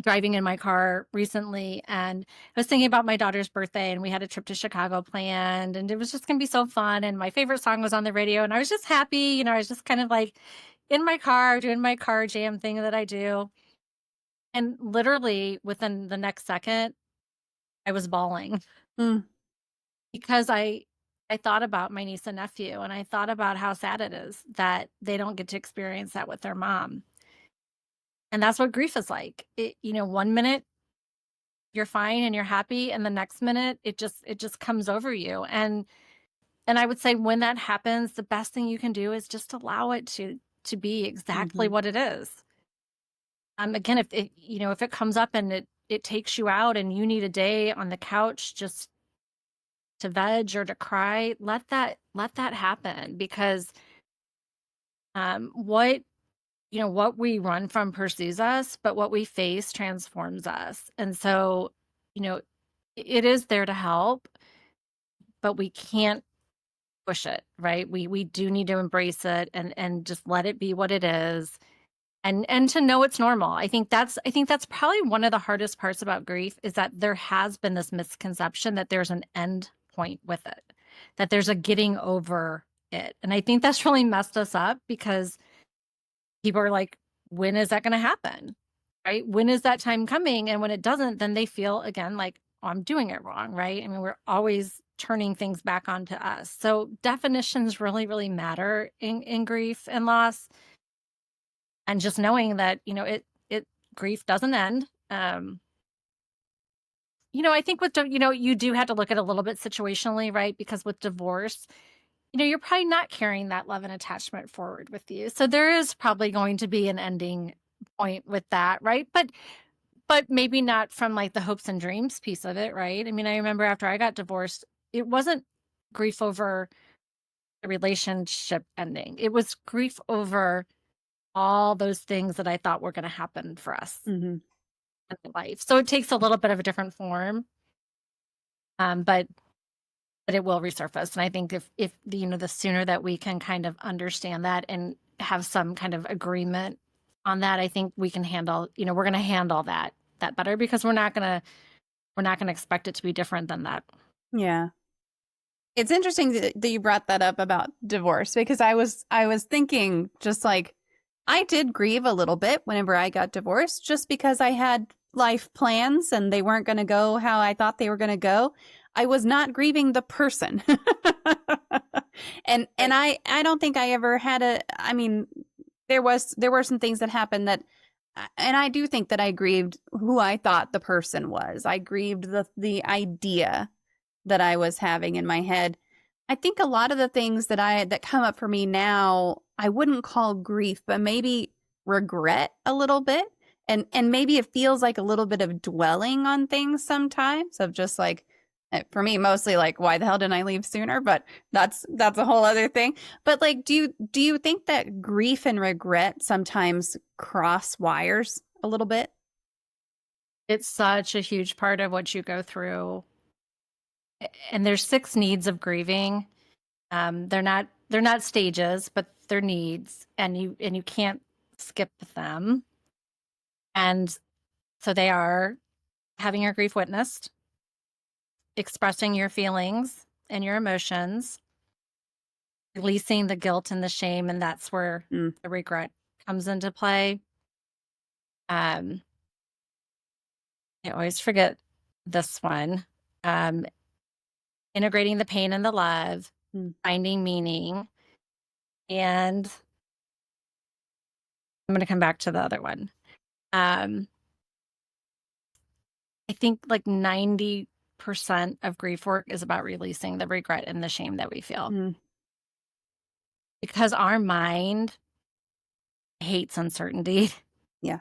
driving in my car recently, and I was thinking about my daughter's birthday, and we had a trip to Chicago planned, and it was just going to be so fun. And my favorite song was on the radio, and I was just happy. I was just kind of like in my car doing my car jam thing that I do. And literally within the next second, I was bawling Mm. because I thought about my niece and nephew, and I thought about how sad it is that they don't get to experience that with their mom. And that's what grief is like. One minute you're fine and you're happy, and the next minute it just comes over you. And I would say when that happens, the best thing you can do is just allow it to be exactly Mhm. what it is. Again, if it comes up and it takes you out and you need a day on the couch just to veg or to cry, let that happen, because what we run from pursues us, but what we face transforms us. And so, it is there to help, but we can't push it, right? We do need to embrace it and just let it be what it is. And to know it's normal. I think that's probably one of the hardest parts about grief, is that there has been this misconception that there's an end point with it, that there's a getting over it. And I think that's really messed us up, because people are like, when is that going to happen? Right? When is that time coming? And when it doesn't, then they feel again like, oh, I'm doing it wrong, right? I mean, we're always turning things back onto us. So definitions really, really matter in grief and loss. And just knowing that, it grief doesn't end. I think you do have to look at it a little bit situationally, right? Because with divorce, you're probably not carrying that love and attachment forward with you. So there is probably going to be an ending point with that, right? But maybe not from like the hopes and dreams piece of it, right? I mean, I remember after I got divorced, it wasn't grief over the relationship ending. It was grief over all those things that I thought were going to happen for us Mhm. in life. So it takes a little bit of a different form, but it will resurface. And I think if the sooner that we can kind of understand that and have some kind of agreement on that, I think we can handle. We're going to handle that better, because we're not going to expect it to be different than that. Yeah. It's interesting that you brought that up about divorce, because I was thinking, just like, I did grieve a little bit whenever I got divorced, just because I had life plans and they weren't going to go how I thought they were going to go. I was not grieving the person. And I don't think I ever had I mean, there were some things that happened that, and I do think that I grieved who I thought the person was. I grieved the idea that I was having in my head. I think a lot of the things that come up for me now, I wouldn't call grief, but maybe regret a little bit. And maybe it feels like a little bit of dwelling on things sometimes, of just like, for me, mostly like, why the hell didn't I leave sooner? But that's a whole other thing. But like, do you think that grief and regret sometimes cross wires a little bit? It's such a huge part of what you go through. And there's 6 needs of grieving. They're not stages, but they're needs, and you can't skip them. And so they are having your grief witnessed, expressing your feelings and your emotions, releasing the guilt and the shame, and that's where Mm. the regret comes into play. Um, I always forget this one. Um, Integrating the pain and the love, Mm. finding meaning, and I'm going to come back to the other one. Um, I think like 90% of grief work is about releasing the regret and the shame that we feel, Mm. because our mind hates uncertainty. Yeah.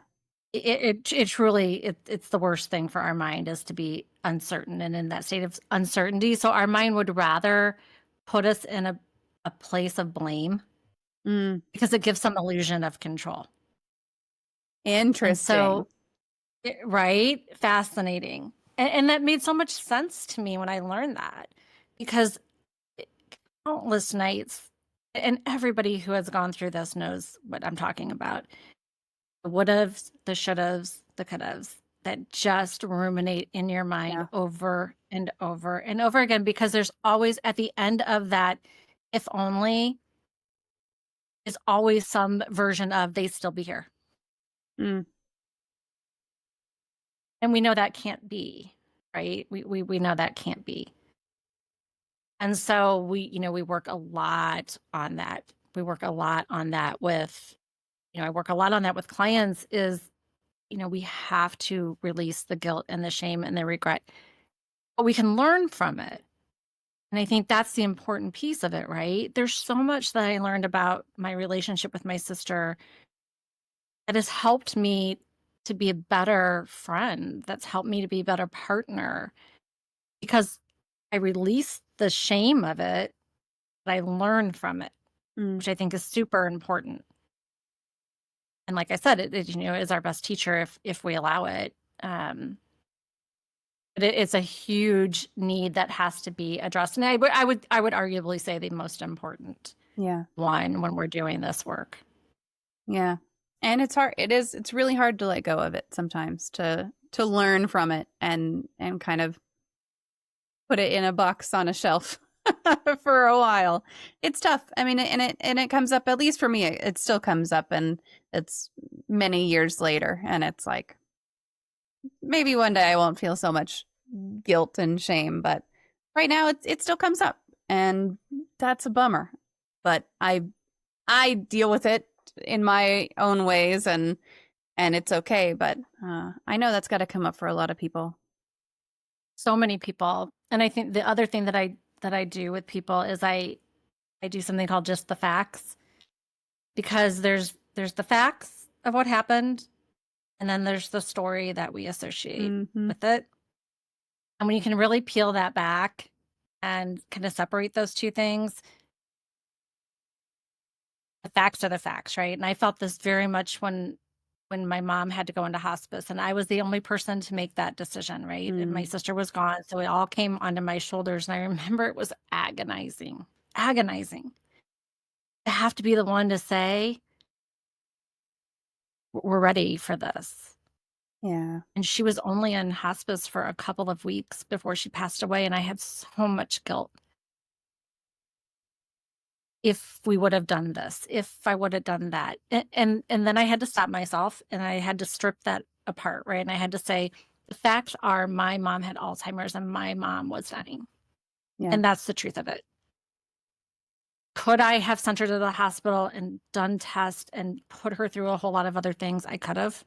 It truly, it's the worst thing for our mind, is to be uncertain and in that state of uncertainty. So our mind would rather put us in a place of blame Mm. because it gives some illusion of control. And Interesting. so, right? Fascinating. And that made so much sense to me when I learned that, because countless nights, and everybody who has gone through this knows what I'm talking about. The would-haves, the should-haves, the could-haves that just ruminate in your mind Yeah. over and over and over again, because there's always, at the end of that, if only, is always some version of they'd still be here. Mm. And we know that can't be, right? We know that can't be. And so we work a lot on that. We work a lot on that with, I work a lot on that with clients, is, we have to release the guilt and the shame and the regret, but we can learn from it. And I think that's the important piece of it, right? There's so much that I learned about my relationship with my sister that has helped me to be a better friend, that's helped me to be a better partner, because I released the shame of it, but I learned from it, Mm. which I think is super important. And like I said, it is our best teacher if we allow it. But it's a huge need that has to be addressed. And I would arguably say the most important Yeah. one when we're doing this work. Yeah. And it's hard. It's really hard to let go of it sometimes, to learn from it and kind of put it in a box on a shelf for a while. It's tough. I mean, and it comes up, at least for me, it still comes up, and it's many years later, and it's like, maybe one day I won't feel so much guilt and shame, but right now it still comes up, and that's a bummer. But I deal with it in my own ways, and it's okay. But I know that's got to come up for a lot of people. So many people. And I think the other thing that I do with people is I do something called just the facts, because there's the facts of what happened, and then there's the story that we associate Mm-hmm. with it. And when you can really peel that back and kind of separate those two things, the facts are the facts, right? And I felt this very much when my mom had to go into hospice, and I was the only person to make that decision, right? And my sister was gone, so it all came onto my shoulders, and I remember it was agonizing to have to be the one to say, we're ready for this. Yeah. And she was only in hospice for a couple of weeks before she passed away, and I had so much guilt. If we would have done this, if I would have done that. And then I had to stop myself, and I had to strip that apart, right? And I had to say, the facts are my mom had Alzheimer's and my mom was dying. Yeah. And that's the truth of it. Could I have sent her to the hospital and done tests and put her through a whole lot of other things? I could have.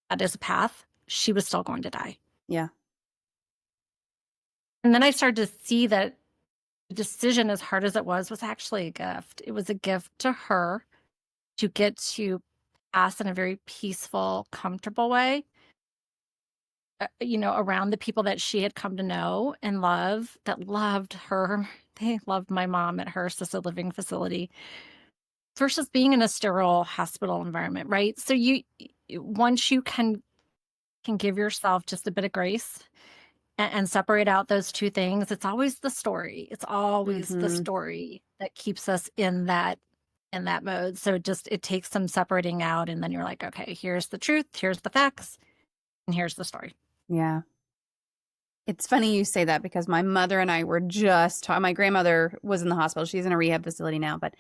That is a path. She was still going to die. Yeah. And then I started to see that the decision, as hard as it was actually a gift. It was a gift to her to get to pass in a very peaceful, comfortable way, around the people that she had come to know and love, that loved her. They loved my mom at her assisted living facility. versus being in a sterile hospital environment, right? So once you can give yourself just a bit of grace and separate out those two things, it's always the story. It's always the Mm-hmm. story that keeps us in that mode. So it takes some separating out, and then you're like, okay, here's the truth, here's the facts, and here's the story. Yeah. It's funny you say that because my mother and I were just talking. My grandmother was in the hospital. She's in a rehab facility now, but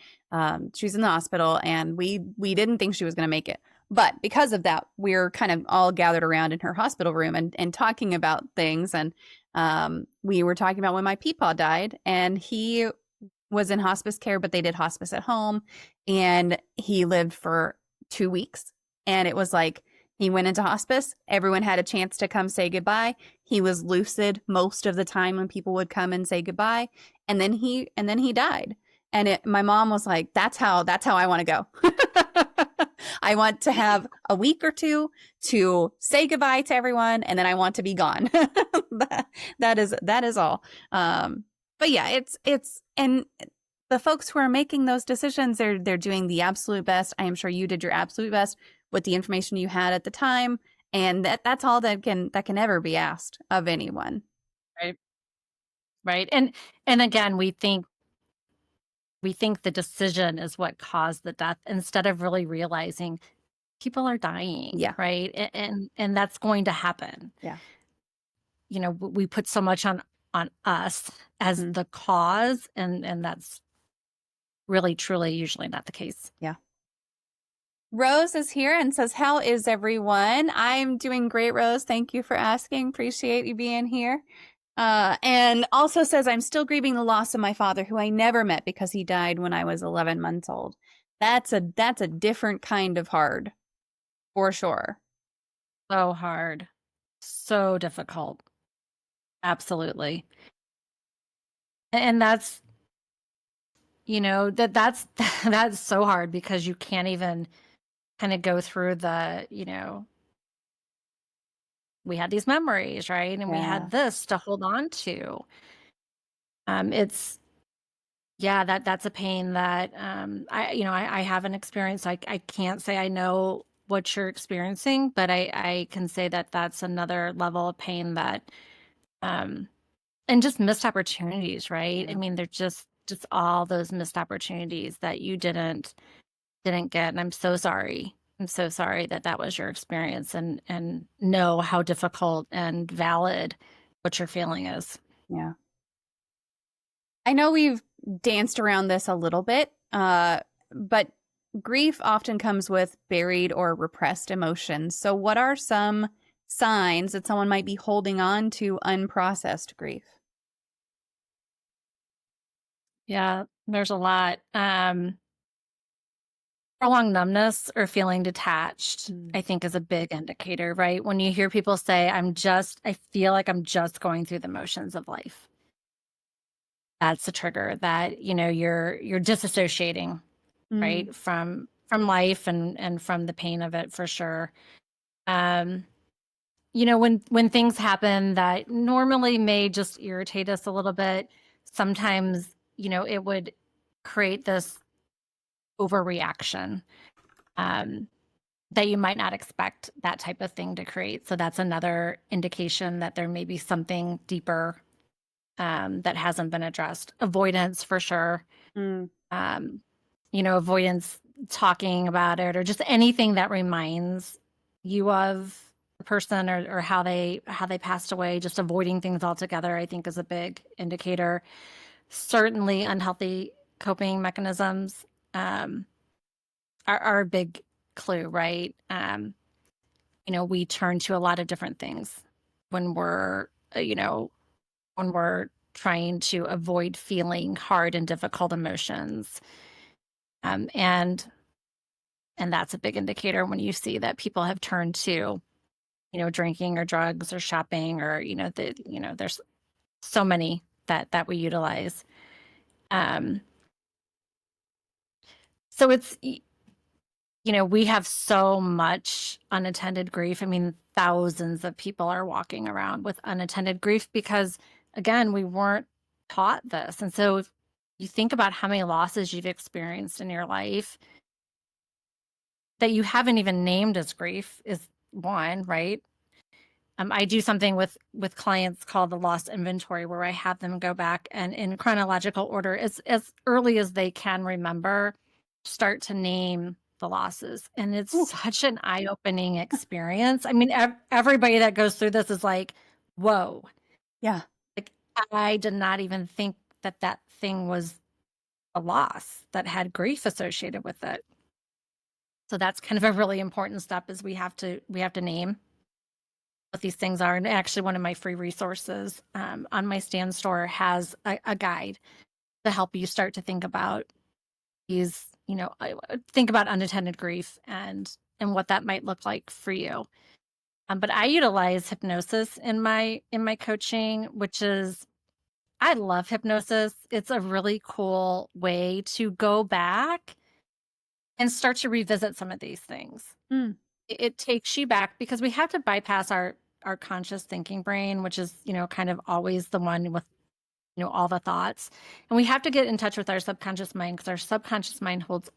she's in the hospital, and we didn't think she was going to make it. But because of that, we're kind of all gathered around in her hospital room and talking about things. And we were talking about when my peepaw died, and he was in hospice care, but they did hospice at home, and he lived for 2 weeks. And it was like he went into hospice. Everyone had a chance to come say goodbye. He was lucid most of the time when people would come and say goodbye, and then he died. And my mom was like, "That's how I want to go. I want to have a week or two to say goodbye to everyone, and then I want to be gone." that is all. But yeah, it's and the folks who are making those decisions, they're doing the absolute best. I am sure you did your absolute best with the information you had at the time, and that's all that can ever be asked of anyone. Right. And again, we think the decision is what caused the death instead of really realizing people are dying. Yeah. Right. And that's going to happen. Yeah. We put so much on us as the cause, and that's really, truly usually not the case. Yeah. Rose is here and says, "How is everyone?" I'm doing great, Rose. Thank you for asking. Appreciate you being here. And also says, "I'm still grieving the loss of my father, who I never met because he died when I was 11 months old." That's a different kind of hard, for sure. So hard. So difficult. Absolutely. And that's, that's that's so hard because you can't even kind of go through we had these memories, right? And we had this to hold on to. That's a pain that I haven't experienced. I can't say I know what you're experiencing, but I can say that that's another level of pain that and just missed opportunities, right? I mean, they're just all those missed opportunities that you didn't get. And I'm so sorry. I'm so sorry that was your experience, and know how difficult and valid what you're feeling is. Yeah. I know we've danced around this a little bit, but grief often comes with buried or repressed emotions. So what are some signs that someone might be holding on to unprocessed grief? Yeah, there's a lot. Prolonged numbness or feeling detached, I think, is a big indicator, right? When you hear people say, I feel like I'm just going through the motions of life. That's a trigger that, you're disassociating, right? From life and from the pain of it, for sure. When things happen that normally may just irritate us a little bit, sometimes, it would create this overreaction that you might not expect that type of thing to create. So that's another indication that there may be something deeper that hasn't been addressed. Avoidance, for sure. Avoidance, talking about it, or just anything that reminds you of the person or how they passed away. Just avoiding things altogether, I think, is a big indicator. Certainly, unhealthy coping mechanisms are a big clue, right? We turn to a lot of different things when we're trying to avoid feeling hard and difficult emotions. And that's a big indicator when you see that people have turned to, drinking or drugs or shopping, or, there's so many that we utilize. So it's, we have so much unattended grief. I mean, thousands of people are walking around with unattended grief because, again, we weren't taught this. And so, you think about how many losses you've experienced in your life that you haven't even named as grief is one, right? I do something with clients called the loss inventory, where I have them go back and in chronological order, as early as they can remember, start to name the losses. And it's Ooh. such an eye-opening experience. I mean, everybody that goes through this is like, whoa, Yeah. like I did not even think that that thing was a loss that had grief associated with it. So that's kind of a really important step, is we have to name what these things are. And actually, one of my free resources on my Stand store has a guide to help you start to think about these, think about unattended grief and what that might look like for you. But I utilize hypnosis in my coaching, which is, I love hypnosis. It's a really cool way to go back and start to revisit some of these things. Mm. It takes you back, because we have to bypass our conscious thinking brain, which is, kind of always the one with, all the thoughts. And we have to get in touch with our subconscious mind, because our subconscious mind holds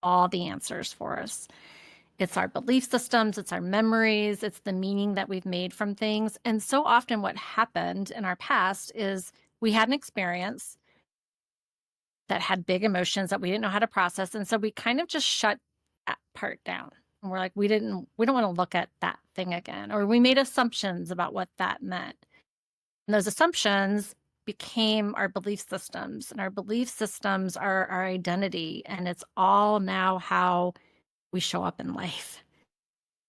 all the answers for us. It's our belief systems, it's our memories, it's the meaning that we've made from things. And so often what happened in our past is we had an experience that had big emotions that we didn't know how to process. And so we kind of just shut that part down. And we're like, we don't want to look at that thing again. Or we made assumptions about what that meant. And those assumptions became our belief systems. And our belief systems are our identity. And it's all now how we show up in life.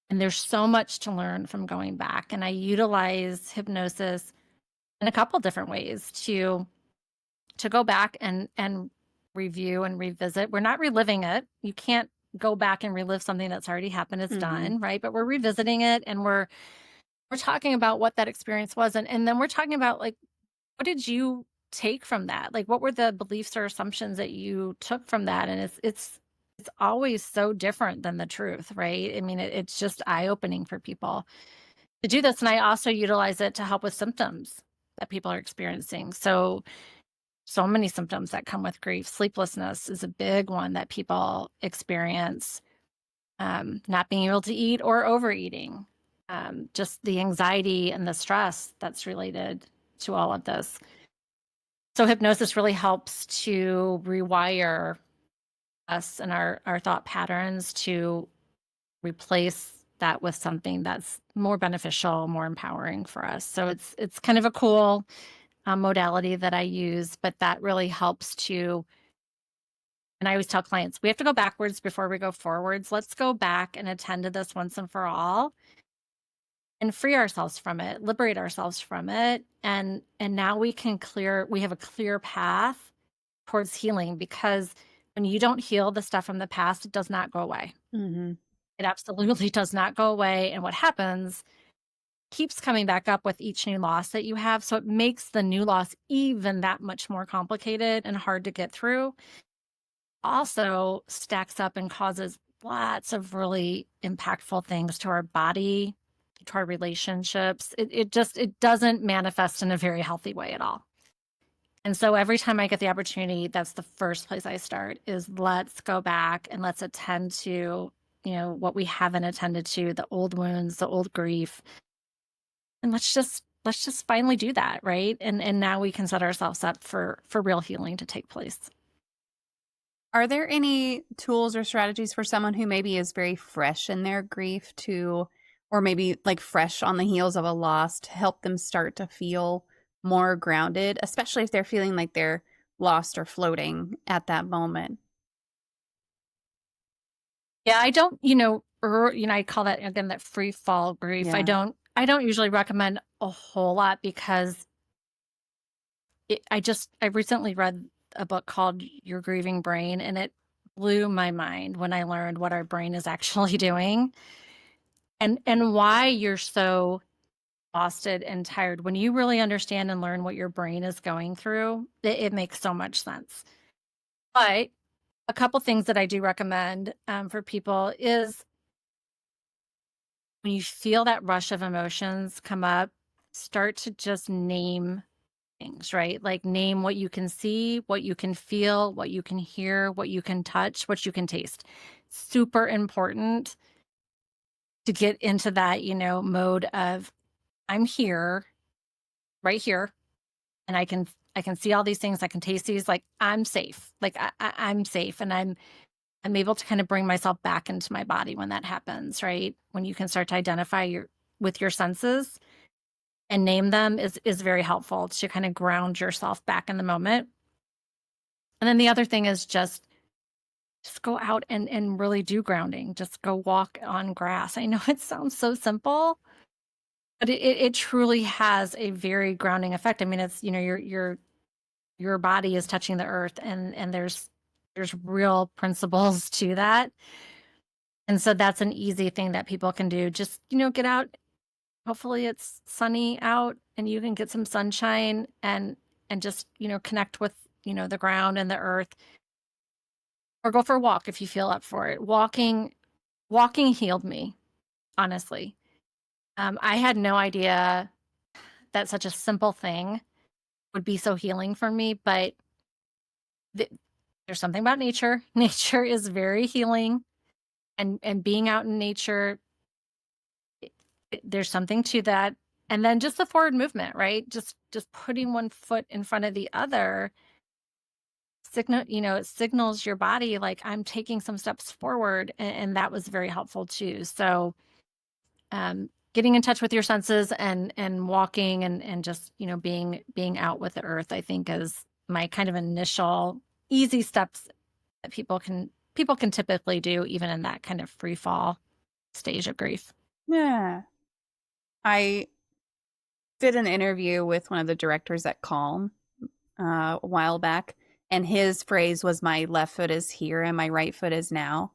And there's so much to learn from going back. And I utilize hypnosis in a couple different ways to go back and review and revisit. We're not reliving it. You can't go back and relive something that's already happened. It's done, right? But we're revisiting it, and we're talking about what that experience was. And then we're talking about, like, what did you take from that? Like, what were the beliefs or assumptions that you took from that? And it's always so different than the truth, right? I mean, it's just eye-opening for people to do this. And I also utilize it to help with symptoms that people are experiencing. So many symptoms that come with grief. Sleeplessness is a big one that people experience. Not being able to eat or overeating. Just the anxiety and the stress that's related to all of this. So hypnosis really helps to rewire us and our thought patterns to replace that with something that's more beneficial, more empowering for us. So it's kind of a cool modality that I use, but that really helps to, and I always tell clients, we have to go backwards before we go forwards. Let's go back and attend to this once and for all and free ourselves from it, liberate ourselves from it. And now we have a clear path towards healing, because when you don't heal the stuff from the past, it does not go away. It absolutely does not go away. And what happens keeps coming back up with each new loss that you have. So it makes the new loss even that much more complicated and hard to get through. Also stacks up and causes lots of really impactful things to our body, to our relationships. It doesn't manifest in a very healthy way at all. And so every time I get the opportunity, that's the first place I start, is let's go back and let's attend to, what we haven't attended to, the old wounds, the old grief. And let's just finally do that, right? And now we can set ourselves up for real healing to take place. Are there any tools or strategies for someone who maybe is very fresh in their grief or maybe like fresh on the heels of a loss, to help them start to feel more grounded, especially if they're feeling like they're lost or floating at that moment? Yeah, I don't, I call that, again, that free fall grief. Yeah. I don't usually recommend a whole lot, because I recently read a book called Your Grieving Brain, and it blew my mind when I learned what our brain is actually doing and why you're so exhausted and tired. When you really understand and learn what your brain is going through, it makes so much sense. But a couple things that I do recommend for people is, when you feel that rush of emotions come up, start to just name things, right? Like name what you can see, what you can feel, what you can hear, what you can touch, what you can taste. Super important to get into that, mode of I'm here, right here, and I can see all these things, I can taste these, like I'm safe. Like I'm safe, and I'm able to kind of bring myself back into my body when that happens, right? When you can start to identify with your senses and name them is very helpful to kind of ground yourself back in the moment. And then the other thing is just go out and really do grounding. Just go walk on grass. I know it sounds so simple, but it truly has a very grounding effect. I mean, it's, your body is touching the earth, and there's real principles to that. And so that's an easy thing that people can do. Just, get out. Hopefully it's sunny out and you can get some sunshine and just, connect with, the ground and the earth, or go for a walk if you feel up for it. Walking healed me, honestly. I had no idea that such a simple thing would be so healing for me, but th- there's something about nature. Nature is very healing, and being out in nature, there's something to that. And then just the forward movement, right? Just putting one foot in front of the other it signals your body like I'm taking some steps forward, and that was very helpful too. So getting in touch with your senses and walking and just being out with the earth, I think, is my kind of initial easy steps that people can typically do, even in that kind of free fall stage of grief. Yeah. I did an interview with one of the directors at Calm a while back, and his phrase was, "My left foot is here and my right foot is now."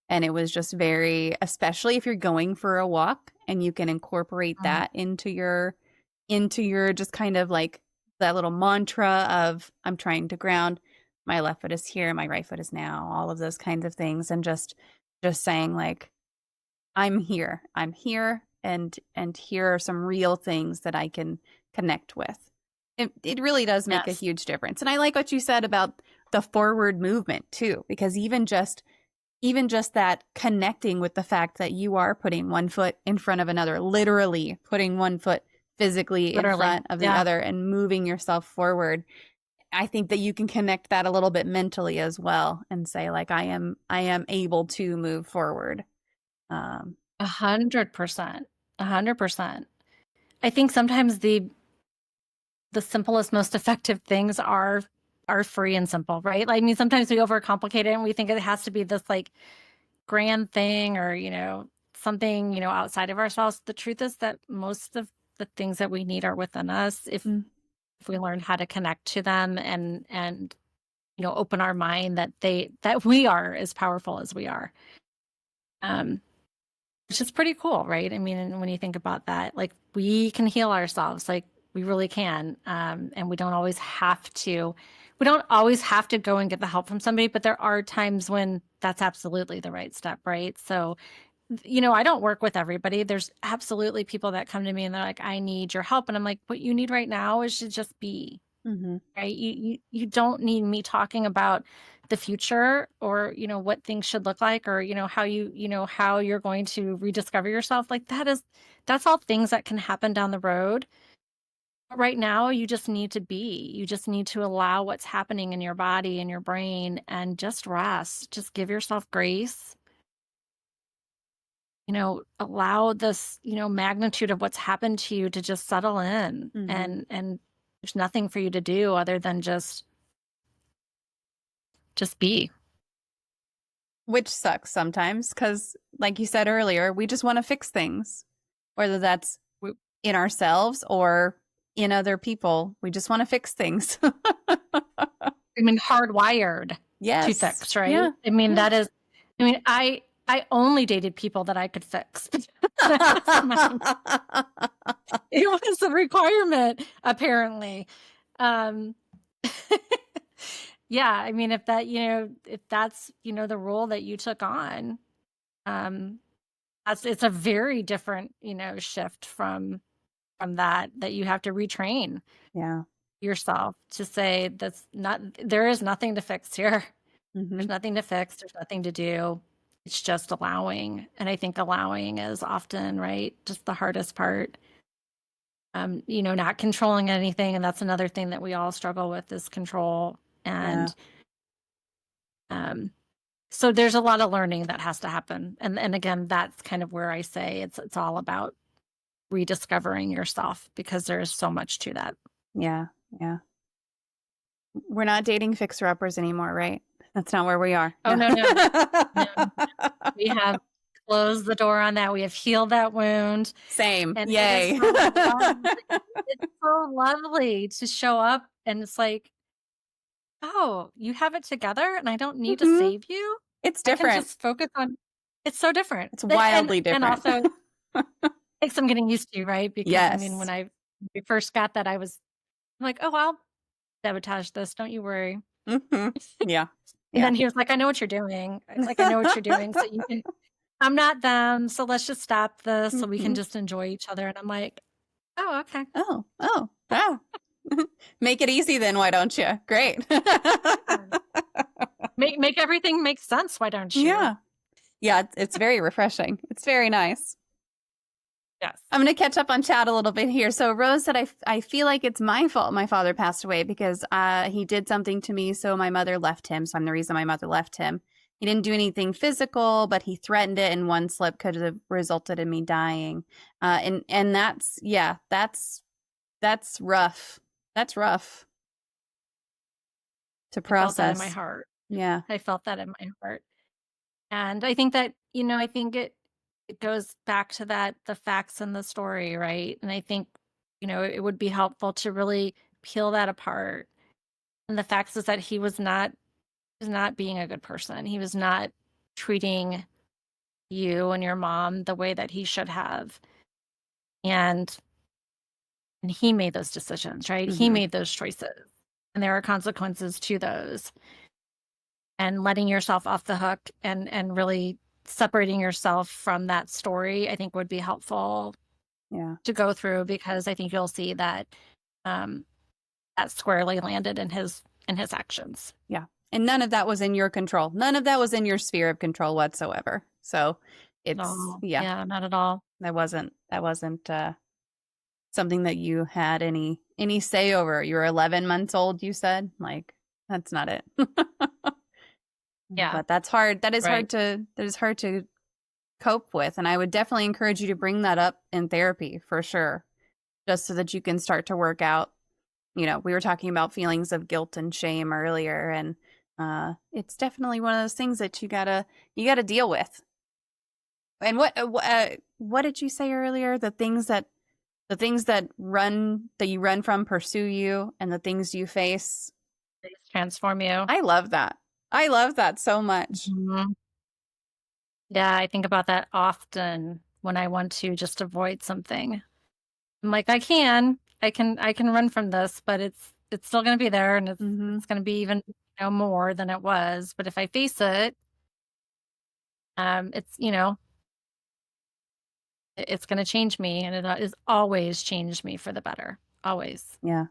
And it was just very, especially if you're going for a walk and you can incorporate that into your just kind of like that little mantra of, I'm trying to ground, my left foot is here, my right foot is now, all of those kinds of things. And just saying like, I'm here, and here are some real things that I can connect with. It really does make a Yes. huge difference. And I like what you said about the forward movement too, because even just that connecting with the fact that you are putting one foot in front of another, literally putting one foot physically in Literally. front of the Yeah. other and moving yourself forward. I think that you can connect that a little bit mentally as well and say like, I am able to move forward. 100%. 100%. I think sometimes the simplest, most effective things are free and simple, right? Like, I mean, sometimes we overcomplicate it and we think it has to be this like grand thing, or, something, outside of ourselves. The truth is that most of the things that we need are within us if we learn how to connect to them and open our mind that we are as powerful as we are. Um, which is pretty cool, right? I mean, and when you think about that, like we can heal ourselves, like we really can. And we don't always have to go and get the help from somebody, but there are times when that's absolutely the right step, right? So, I don't work with everybody. There's absolutely people that come to me and they're like, I need your help. And I'm like, what you need right now is to just be. Mm-hmm. Right? You don't need me talking about the future, or what things should look like, or how you're going to rediscover yourself. Like that's all things that can happen down the road. But right now you just need to be. You just need to allow what's happening in your body and your brain and just rest. Just give yourself grace. Allow this, magnitude of what's happened to you to just settle in, Mm-hmm. and there's nothing for you to do other than just be. Which sucks sometimes because, like you said earlier, we just want to fix things, whether that's We- in ourselves or in other people. We just want to fix things. I mean, hardwired to Yes. fix, right? Yeah. I mean, Yeah. that is, I only dated people that I could fix. It was a requirement, apparently. Um, yeah, I mean, if that's, the role that you took on, um, it's a very different, shift from that you have to retrain. Yeah. yourself to say there is nothing to fix here. There's nothing to fix. There's nothing to do. It's just allowing. And I think allowing is often, right, just the hardest part. Not controlling anything. And that's another thing that we all struggle with is control. And so there's a lot of learning that has to happen. And again, that's kind of where I say it's all about rediscovering yourself, because there is so much to that. Yeah. Yeah. We're not dating fixer-uppers anymore, right? That's not where we are. Oh, no. We have closed the door on that. We have healed that wound. Same. And Yay. it's so lovely to show up and it's like, oh, you have it together and I don't need to save you. It's I different. can just focus on, it's so different. It's wildly different. And also, takes some getting used to, right? Because yes. I mean, when we first got that, I'm like, oh, I'll sabotage this. Don't you worry. Yeah. And then he was like, I know what you're doing. Like, I know what you're doing. So I'm not them. So let's just stop this so we can just enjoy each other. And I'm like, oh, okay. Oh. Make it easy then, why don't you? Great. Make everything make sense, why don't you? Yeah, it's very refreshing. It's very nice. Yes. I'm going to catch up on chat a little bit here. So Rose said, I feel like it's my fault my father passed away because he did something to me, so my mother left him. So I'm the reason my mother left him. He didn't do anything physical, but he threatened it, and one slip could have resulted in me dying. And that's rough. That's rough to process. I felt that in my heart. Yeah. I felt that in my heart. And I think that, I think it goes back to the facts and the story, right? And I think, it would be helpful to really peel that apart. And the facts is that he was not being a good person. He was not treating you and your mom the way that he should have. And he made those decisions, right? He made those choices. And there are consequences to those. And letting yourself off the hook and really separating yourself from that story, I think would be helpful to go through, because I think you'll see that that squarely landed in his actions. Yeah. And none of that was in your control. None of that was in your sphere of control whatsoever. So it's not at all. That wasn't something that you had any say over. You were 11 months old, you said? Like, that's not it. Yeah. But that's hard. That is hard to cope with. And I would definitely encourage you to bring that up in therapy for sure. Just so that you can start to work out. We were talking about feelings of guilt and shame earlier, and it's definitely one of those things that you gotta deal with. And what did you say earlier? The things that you run from pursue you, and the things you face transform you. I love that. I love that so much. Yeah, I think about that often when I want to just avoid something. I'm like, I can run from this, but it's still going to be there, and it's going to be even more than it was. But if I face it, it's it's going to change me, and it has always changed me for the better. Always. Yeah.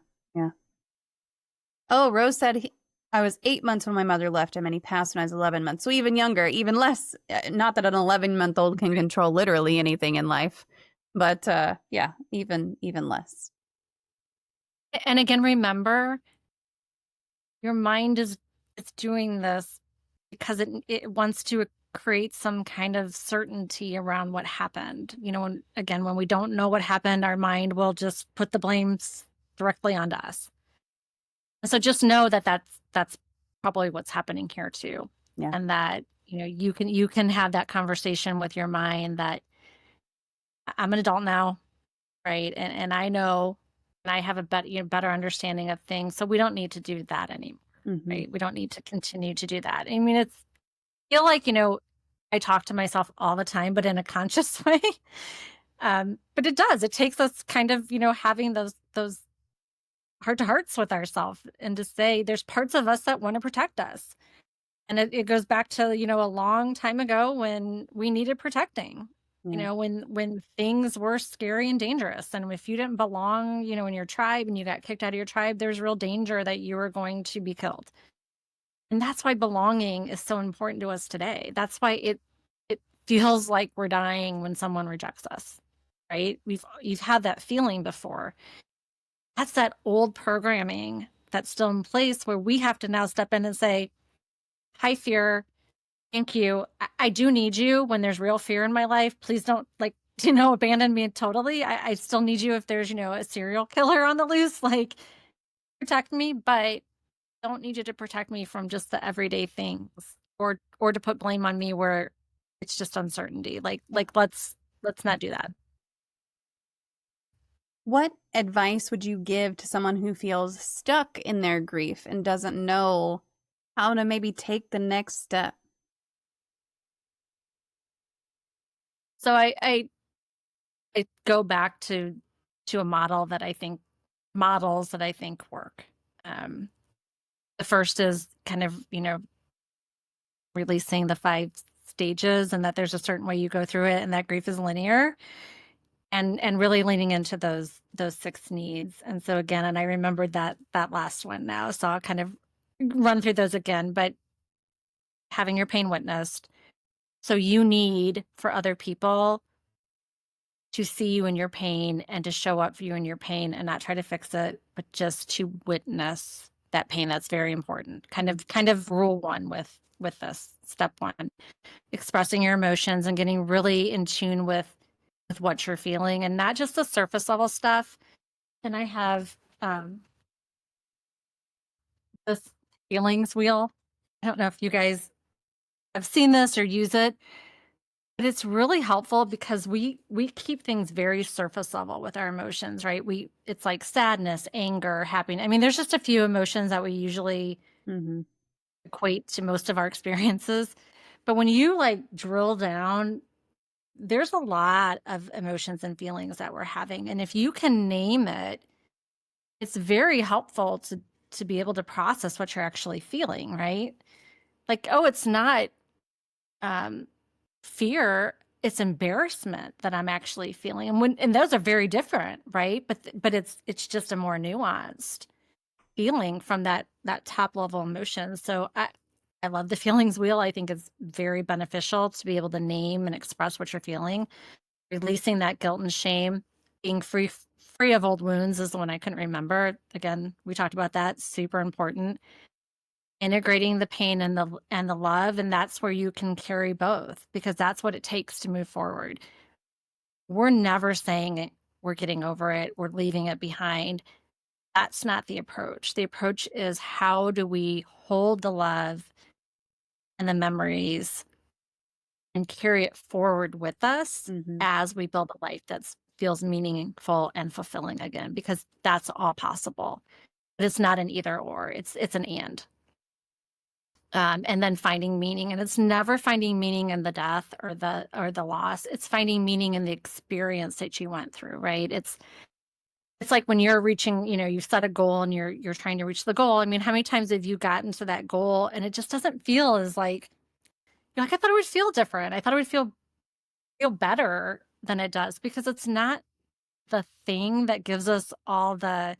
Oh, Rose said I was 8 months when my mother left him, and he passed when I was 11 months. So even younger, even less. Not that an 11-month-old can control literally anything in life, but even less. And again, remember, your mind is doing this because it wants to create some kind of certainty around what happened. When we don't know what happened, our mind will just put the blames directly onto us. So just know that that's probably what's happening here too. Yeah. And that, you can have that conversation with your mind that I'm an adult now, right? And I know, and I have a better understanding of things. So we don't need to do that anymore, right? We don't need to continue to do that. I mean, I feel like, I talk to myself all the time, but in a conscious way. But it does. It takes us kind of, having those heart-to-hearts with ourselves, and to say there's parts of us that want to protect us. And it goes back to, a long time ago when we needed protecting. you Yeah. know, when things were scary and dangerous. And if you didn't belong, you know, in your tribe and you got kicked out of your tribe, there's real danger that you were going to be killed. And that's why belonging is so important to us today. That's why it feels like we're dying when someone rejects us, right? You've had that feeling before. That's that old programming that's still in place where we have to now step in and say, "Hi, fear. Thank you. I do need you when there's real fear in my life. Please don't like, you know, abandon me totally. I still need you if there's, you know, a serial killer on the loose, like protect me, but don't need you to protect me from just the everyday things or to put blame on me where it's just uncertainty. Let's not do that." What advice would you give to someone who feels stuck in their grief and doesn't know how to maybe take the next step? So I go back to a models that I think work. Um, the first is kind of, you know, releasing the 5 stages and that there's a certain way you go through it and that grief is linear and really leaning into those 6 needs. And so again, and I remembered that last one now, so I'll kind of run through those again, but having your pain witnessed. So you need for other people to see you in your pain and to show up for you in your pain and not try to fix it, but just to witness that pain. That's very important. Kind of rule 1 with this. Step 1, expressing your emotions and getting really in tune with what you're feeling and not just the surface level stuff. And I have this feelings wheel. I don't know if you guys have seen this or use it, but it's really helpful because we keep things very surface level with our emotions, right? It's like sadness, anger, happiness. I mean, there's just a few emotions that we usually Mm-hmm. equate to most of our experiences. But when you like drill down, there's a lot of emotions and feelings that we're having. And if you can name it, it's very helpful to be able to process what you're actually feeling, right? Like, oh, it's not um fear, it's embarrassment that I'm actually feeling. And those are very different, right? But it's just a more nuanced feeling from that top level emotion. So I love the feelings wheel. I think it's very beneficial to be able to name and express what you're feeling, releasing that guilt and shame, being free of old wounds is the one I couldn't remember. Again, we talked about that, super important. Integrating the pain and the love, and that's where you can carry both because that's what it takes to move forward. We're never saying we're getting over it, we're leaving it behind. That's not the approach. The approach is how do we hold the love and the memories and carry it forward with us Mm-hmm. as we build a life that feels meaningful and fulfilling again, because that's all possible. But it's not an either or, it's an and. And then finding meaning, and it's never finding meaning in the death or the loss. It's finding meaning in the experience that you went through, right? It's like when you're reaching, you know, you set a goal and you're trying to reach the goal. I mean, how many times have you gotten to that goal and it just doesn't feel as like, you're like, I thought it would feel different. I thought it would feel better than it does because it's not the thing that gives us all the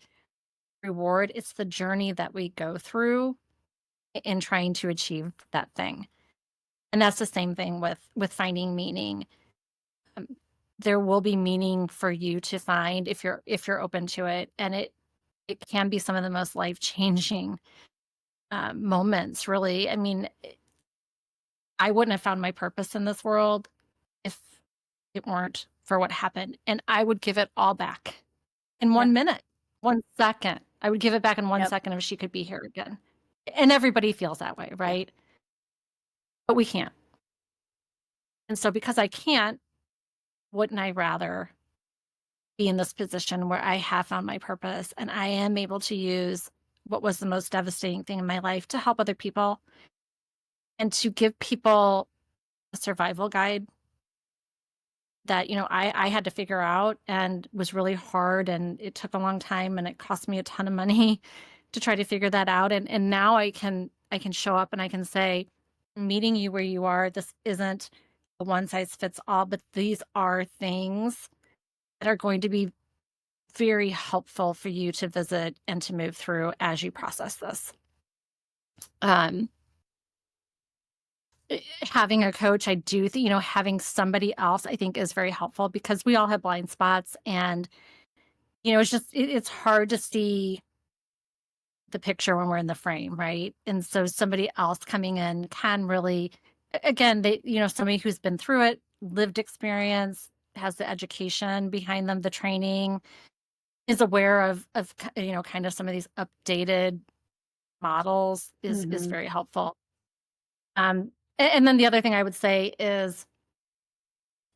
reward. It's the journey that we go through in trying to achieve that thing. And that's the same thing with finding meaning. Um, there will be meaning for you to find if you're open to it, and it can be some of the most life-changing moments, really. I mean, I wouldn't have found my purpose in this world if it weren't for what happened, and I would give it all back in Yeah. 1 minute, 1 second. I would give it back in 1 Yep. second if she could be here again. And everybody feels that way, right? But we can't. And so because I can't, wouldn't I rather be in this position where I have found my purpose and I am able to use what was the most devastating thing in my life to help other people and to give people a survival guide that, you know, I had to figure out and was really hard and it took a long time and it cost me a ton of money to try to figure that out. And now I can show up and I can say, meeting you where you are, this isn't a one size fits all, but these are things that are going to be very helpful for you to visit and to move through as you process this. Um, Having a coach, I do think, having somebody else, I think is very helpful because we all have blind spots and, it's hard to see the picture when we're in the frame, right? And so somebody else coming in can really, again, somebody who's been through it, lived experience, has the education behind them, the training, is aware of kind of some of these updated models is very helpful. And then the other thing I would say is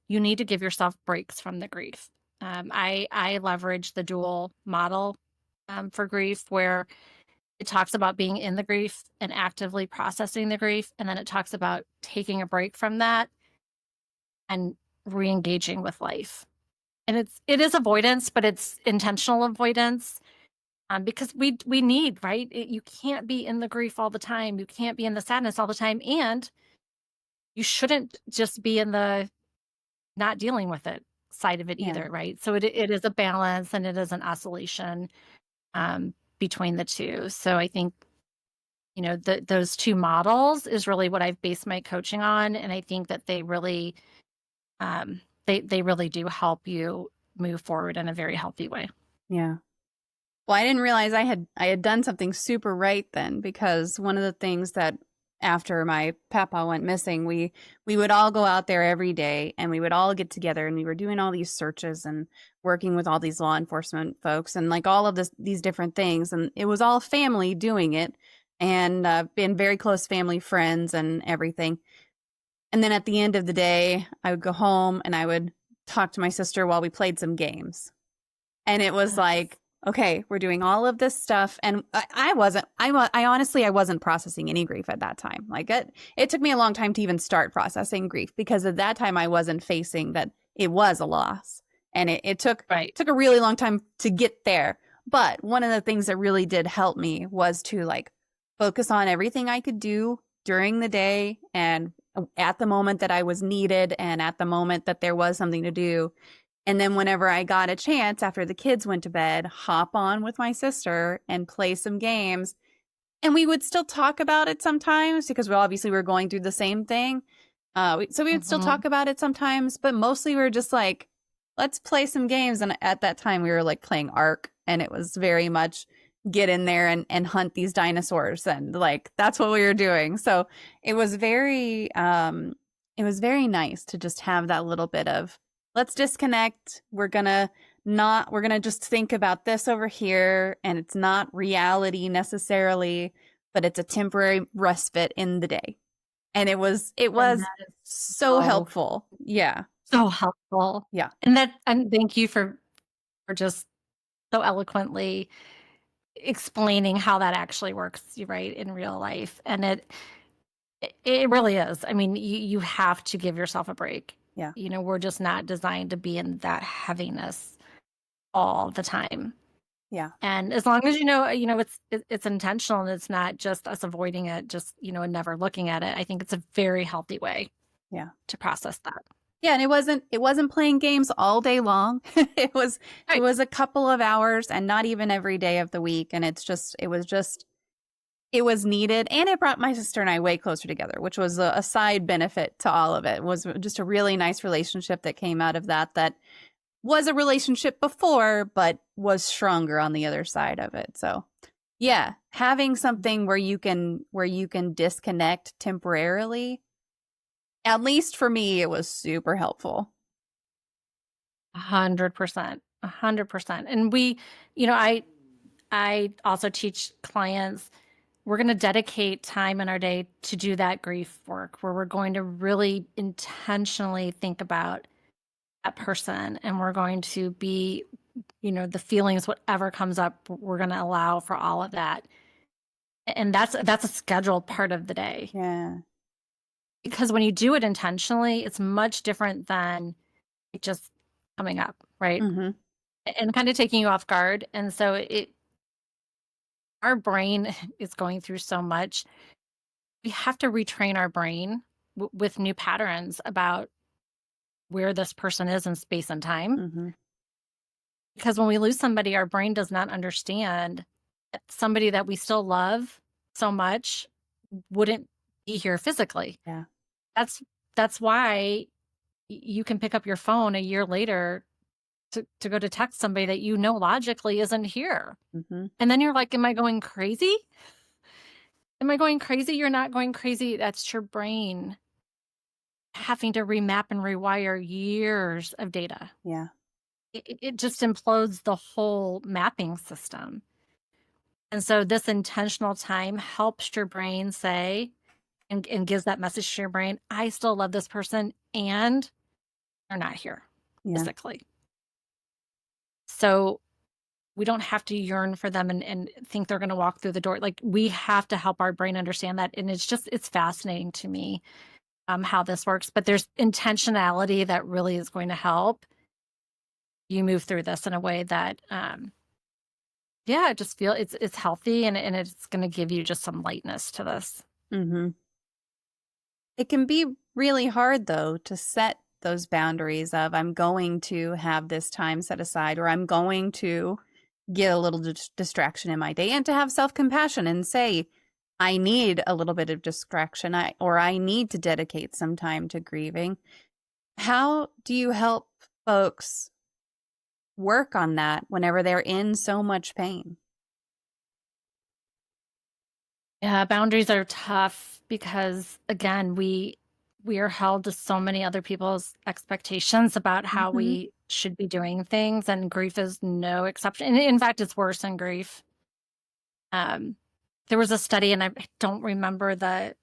you need to give yourself breaks from the grief. I leverage the dual model for grief, where it talks about being in the grief and actively processing the grief, and then it talks about taking a break from that and re-engaging with life. And it is avoidance, but it's intentional avoidance. Because we need, right? You can't be in the grief all the time. You can't be in the sadness all the time. And you shouldn't just be in the not dealing with it side of it Yeah. either, right? So it is a balance and it is an oscillation between the two. So I think, those two models is really what I've based my coaching on. And I think that they really, they really do help you move forward in a very healthy way. Yeah. Well, I didn't realize I had done something super right then, because one of the things that after my papa went missing, we would all go out there every day and we would all get together and we were doing all these searches and working with all these law enforcement folks and like all of these different things, and it was all family doing it and been very close family friends and everything. And then at the end of the day, I would go home and I would talk to my sister while we played some games. And it was like, okay, we're doing all of this stuff. And I honestly, I wasn't processing any grief at that time. Like it took me a long time to even start processing grief because at that time I wasn't facing that it was a loss. And it took a really long time to get there. But one of the things that really did help me was to like focus on everything I could do during the day and at the moment that I was needed and at the moment that there was something to do. And then whenever I got a chance after the kids went to bed, hop on with my sister and play some games. And we would still talk about it sometimes because we obviously were going through the same thing. So we would still talk about it sometimes, but mostly we were just like, let's play some games. And at that time we were like playing Ark, and it was very much get in there and hunt these dinosaurs. And like, that's what we were doing. So it was very nice to just have that little bit of, let's disconnect. We're gonna just think about this over here, and it's not reality necessarily, but it's a temporary respite in the day. And it was so helpful. Yeah. So helpful. Yeah. And thank you for just so eloquently explaining how that actually works, right, in real life. And it really is. I mean, you have to give yourself a break. Yeah. We're just not designed to be in that all the time. Yeah. And as long as it's intentional and it's not just us avoiding it, just and never looking at it, I think it's a very healthy way to process that. Yeah, and it wasn't playing games all day long. It was a couple of hours, and not even every day of the week, and it was needed, and it brought my sister and I way closer together, which was a side benefit to all of it. It was just a really nice relationship that came out of that was a relationship before, but was stronger on the other side of it. So yeah, having something where you can disconnect temporarily, at least for me, it was super helpful. 100%. 100%. And I also teach clients, we're going to dedicate time in our day to do that grief work, where we're going to really intentionally think about that person, and we're going to be, the feelings, whatever comes up, we're going to allow for all of that. And that's a scheduled part of the day. Yeah. Because when you do it intentionally, it's much different than it just coming up, right? Mm-hmm. And kind of taking you off guard. And so our brain is going through so much. We have to retrain our brain with new patterns about where this person is in space and time. Mm-hmm. Because when we lose somebody, our brain does not understand that somebody that we still love so much wouldn't be here physically. Yeah. That's why you can pick up your phone a year later to go to text somebody that you know logically isn't here. Mm-hmm. And then you're like, am I going crazy? Am I going crazy? You're not going crazy. That's your brain having to remap and rewire years of data. Yeah. It just implodes the whole mapping system. And so this intentional time helps your brain say, and gives that message to your brain, I still love this person and they're not here physically. So we don't have to yearn for them and think they're going to walk through the door. Like, we have to help our brain understand that. And it's fascinating to me how this works. But there's intentionality that really is going to help you move through this in a way that, I just feel it's healthy and it's going to give you just some lightness to this. Mm-hmm. It can be really hard, though, to set those boundaries of I'm going to have this time set aside, or I'm going to get a little distraction in my day, and to have self-compassion and say, I need a little bit of distraction, or I need to dedicate some time to grieving. How do you help folks work on that whenever they're in so much pain? Yeah, boundaries are tough because, again, we are held to so many other people's expectations about how Mm-hmm. we should be doing things, and grief is no exception. And in fact, it's worse than grief. There was a study, and I don't remember the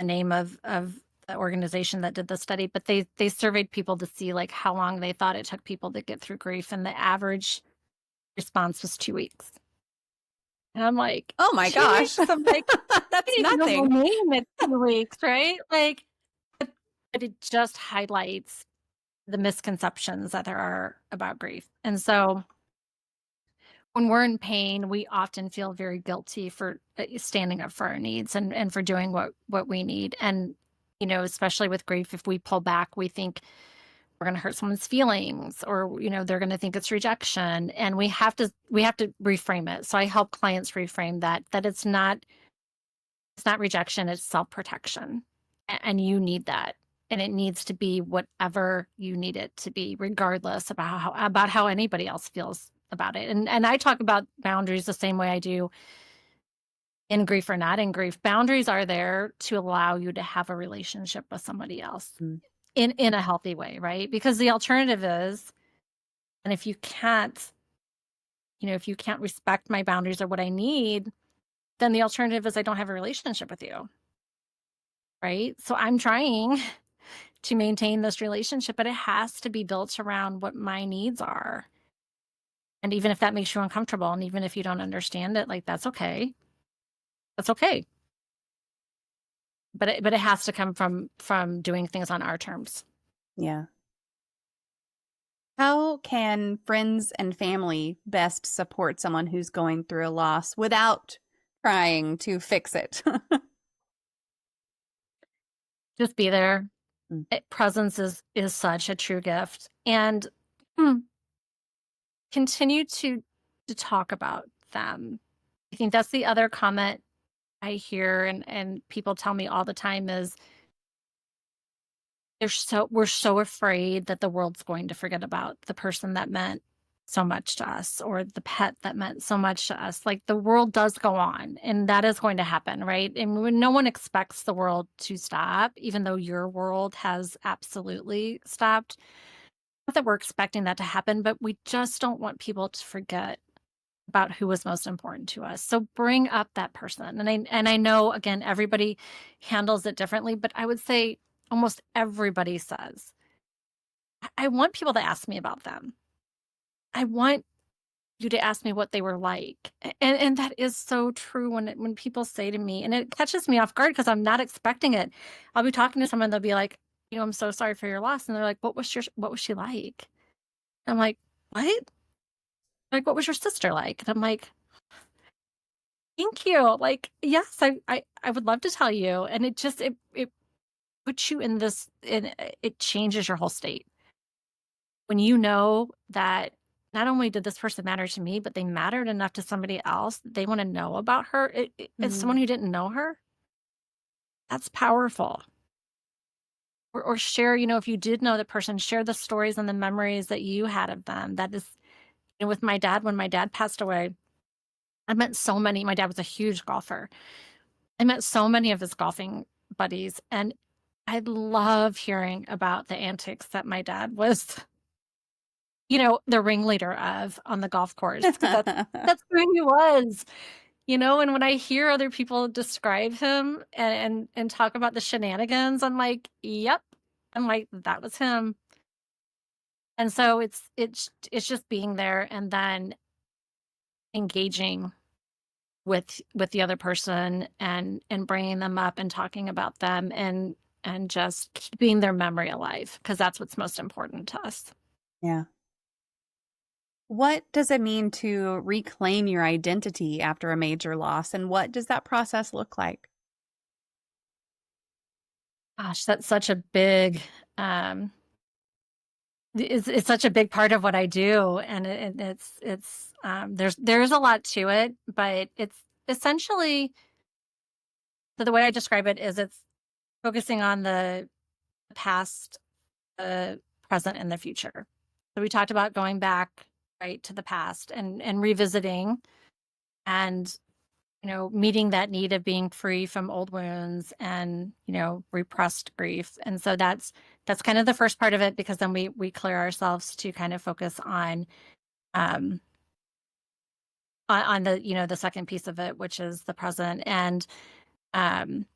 name of the organization that did the study, but they surveyed people to see like how long they thought it took people to get through grief, and the average response was 2 weeks. And I'm like, Oh my 2 gosh. weeks? I'm like, That's even nothing. name it 2 weeks, right? Like, but it just highlights the misconceptions that there are about grief. And so when we're in pain, we often feel very guilty for standing up for our needs and for doing what we need. And, especially with grief, if we pull back, we think we're going to hurt someone's feelings, or, they're going to think it's rejection. And we have to reframe it. So I help clients reframe that it's not rejection, it's self-protection. And you need that. And it needs to be whatever you need it to be, regardless about how anybody else feels about it. And I talk about boundaries the same way I do in grief or not in grief. Boundaries are there to allow you to have a relationship with somebody else in a healthy way, right? Because the alternative is, and if you can't respect my boundaries or what I need, then the alternative is I don't have a relationship with you. Right? So I'm trying to maintain this relationship, but it has to be built around what my needs are. And even if that makes you uncomfortable, and even if you don't understand it, like, that's okay. That's okay. But it has to come from doing things on our terms. Yeah. How can friends and family best support someone who's going through a loss without trying to fix it? Just be there. Mm. Presence is such a true gift. And continue to talk about them. I think that's the other comment I hear and people tell me all the time is we're so afraid that the world's going to forget about the person that meant so much to us, or the pet that meant so much to us. Like, the world does go on, and that is going to happen, right? And when no one expects the world to stop, even though your world has absolutely stopped. Not that we're expecting that to happen, but we just don't want people to forget about who was most important to us. So bring up that person. And I know, again, everybody handles it differently, but I would say almost everybody says, I want people to ask me about them. I want you to ask me what they were like. And that is so true when people say to me, and it catches me off guard because I'm not expecting it. I'll be talking to someone, they'll be like, I'm so sorry for your loss. And they're like, what was she like? I'm like, what? Like, what was your sister like? And I'm like, thank you. Like, yes, I would love to tell you. And it puts you in this, it changes your whole state. When you know that not only did this person matter to me, but they mattered enough to somebody else, they wanna know about her, as Mm. someone who didn't know her, that's powerful. Or share, if you did know the person, share the stories and the memories that you had of them. That is, with my dad, when my dad passed away, I met so many. My dad was a huge golfer. I met so many of his golfing buddies, and I love hearing about the antics that my dad was, the ringleader of on the golf course, because that's who he was. And when I hear other people describe him and talk about the shenanigans, I'm like, "Yep." I'm like, "That was him." And so it's just being there and then engaging with the other person and bringing them up and talking about them and just keeping their memory alive, because that's what's most important to us. Yeah. What does it mean to reclaim your identity after a major loss, and what does that process look like? Gosh, that's such a big, um it's such a big part of what I do, and there's a lot to it, but it's essentially, so the way I describe it is it's focusing on the past, the present, and the future. So we talked about going back, right, to the past and revisiting and, meeting that need of being free from old wounds and, repressed grief. And so that's kind of the first part of it, because then we clear ourselves to kind of focus um on the, the second piece of it, which is the present. And um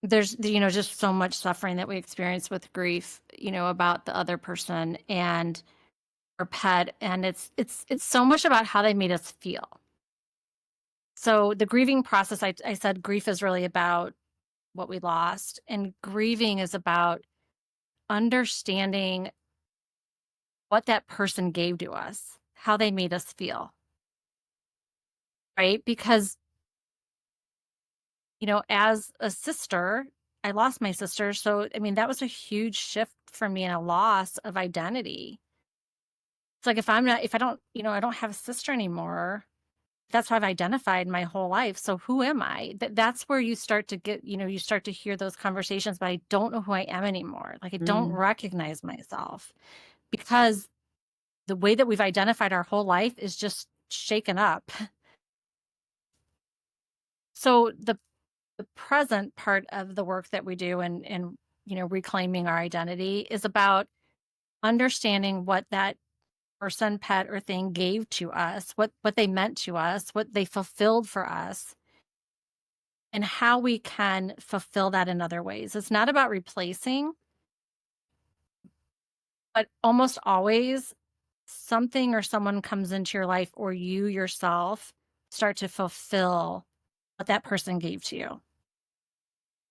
there's, just so much suffering that we experience with grief, about the other person and or pet, and it's so much about how they made us feel. So the grieving process, I said grief is really about what we lost, and grieving is about understanding what that person gave to us, how they made us feel, right? Because, as a sister, I lost my sister, so I mean that was a huge shift for me and a loss of identity. It's like if I don't, I don't have a sister anymore. That's how I've identified my whole life. So who am I? That's where you start to get, you start to hear those conversations, but I don't know who I am anymore. Like I don't Mm. recognize myself, because the way that we've identified our whole life is just shaken up. So the present part of the work that we do and reclaiming our identity is about understanding what that person, pet, or thing gave to us, what they meant to us, what they fulfilled for us, and how we can fulfill that in other ways. It's not about replacing, but almost always something or someone comes into your life, or you yourself start to fulfill what that person gave to you.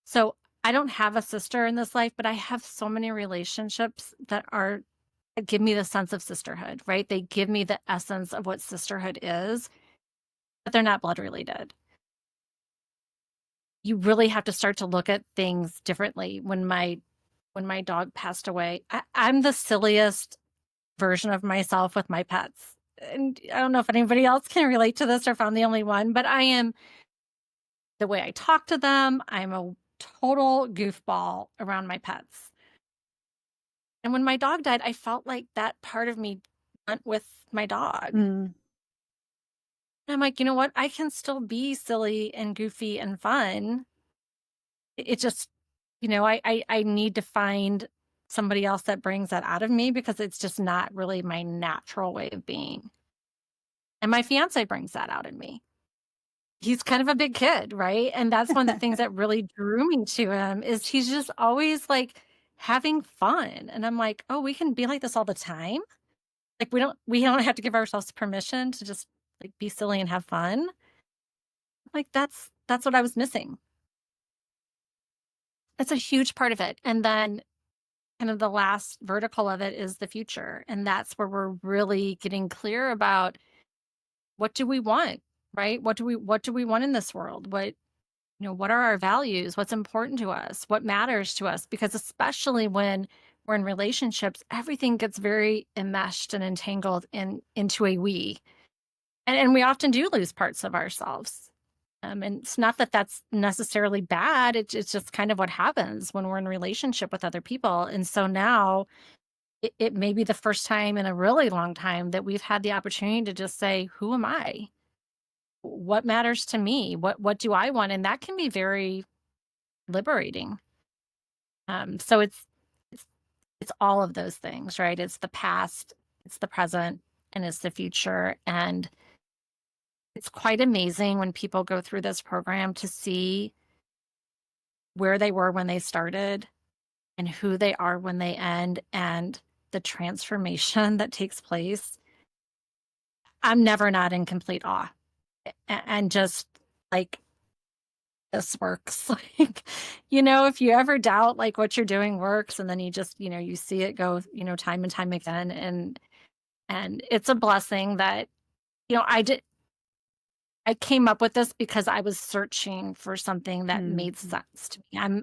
So I don't have a sister in this life, but I have so many relationships that give me the sense of sisterhood, right? They give me the essence of what sisterhood is, but they're not blood related. You really have to start to look at things differently. When my dog passed away, I'm the silliest version of myself with my pets. And I don't know if anybody else can relate to this or if I'm the only one, but I am, the way I talk to them, I'm a total goofball around my pets. And when my dog died, I felt like that part of me went with my dog. And Mm. I'm like, you know what? I can still be silly and goofy and fun. It just, I need to find somebody else that brings that out of me, because it's just not really my natural way of being. And my fiance brings that out in me. He's kind of a big kid, right? And that's one of the things that really drew me to him, is he's just always like having fun. And I'm like, "Oh, we can be like this all the time? Like we don't have to give ourselves permission to just like be silly and have fun?" Like that's what I was missing. That's a huge part of it. And then kind of the last vertical of it is the future. And that's where we're really getting clear about, what do we want, right? What do we want in this world? what are our values? What's important to us? What matters to us? Because especially when we're in relationships, everything gets very enmeshed and entangled into a we. And we often do lose parts of ourselves. And it's not that that's necessarily bad. It's just kind of what happens when we're in a relationship with other people. And so now it may be the first time in a really long time that we've had the opportunity to just say, who am I? What matters to me? What do I want? And that can be very liberating. So it's all of those things, right? It's the past, it's the present, and it's the future. And it's quite amazing when people go through this program to see where they were when they started and who they are when they end and the transformation that takes place. I'm never not in complete awe. And just like, this works. Like, if you ever doubt like what you're doing works, and then you just, you see it go, time and time again. And it's a blessing that, I came up with this because I was searching for something that made sense to me.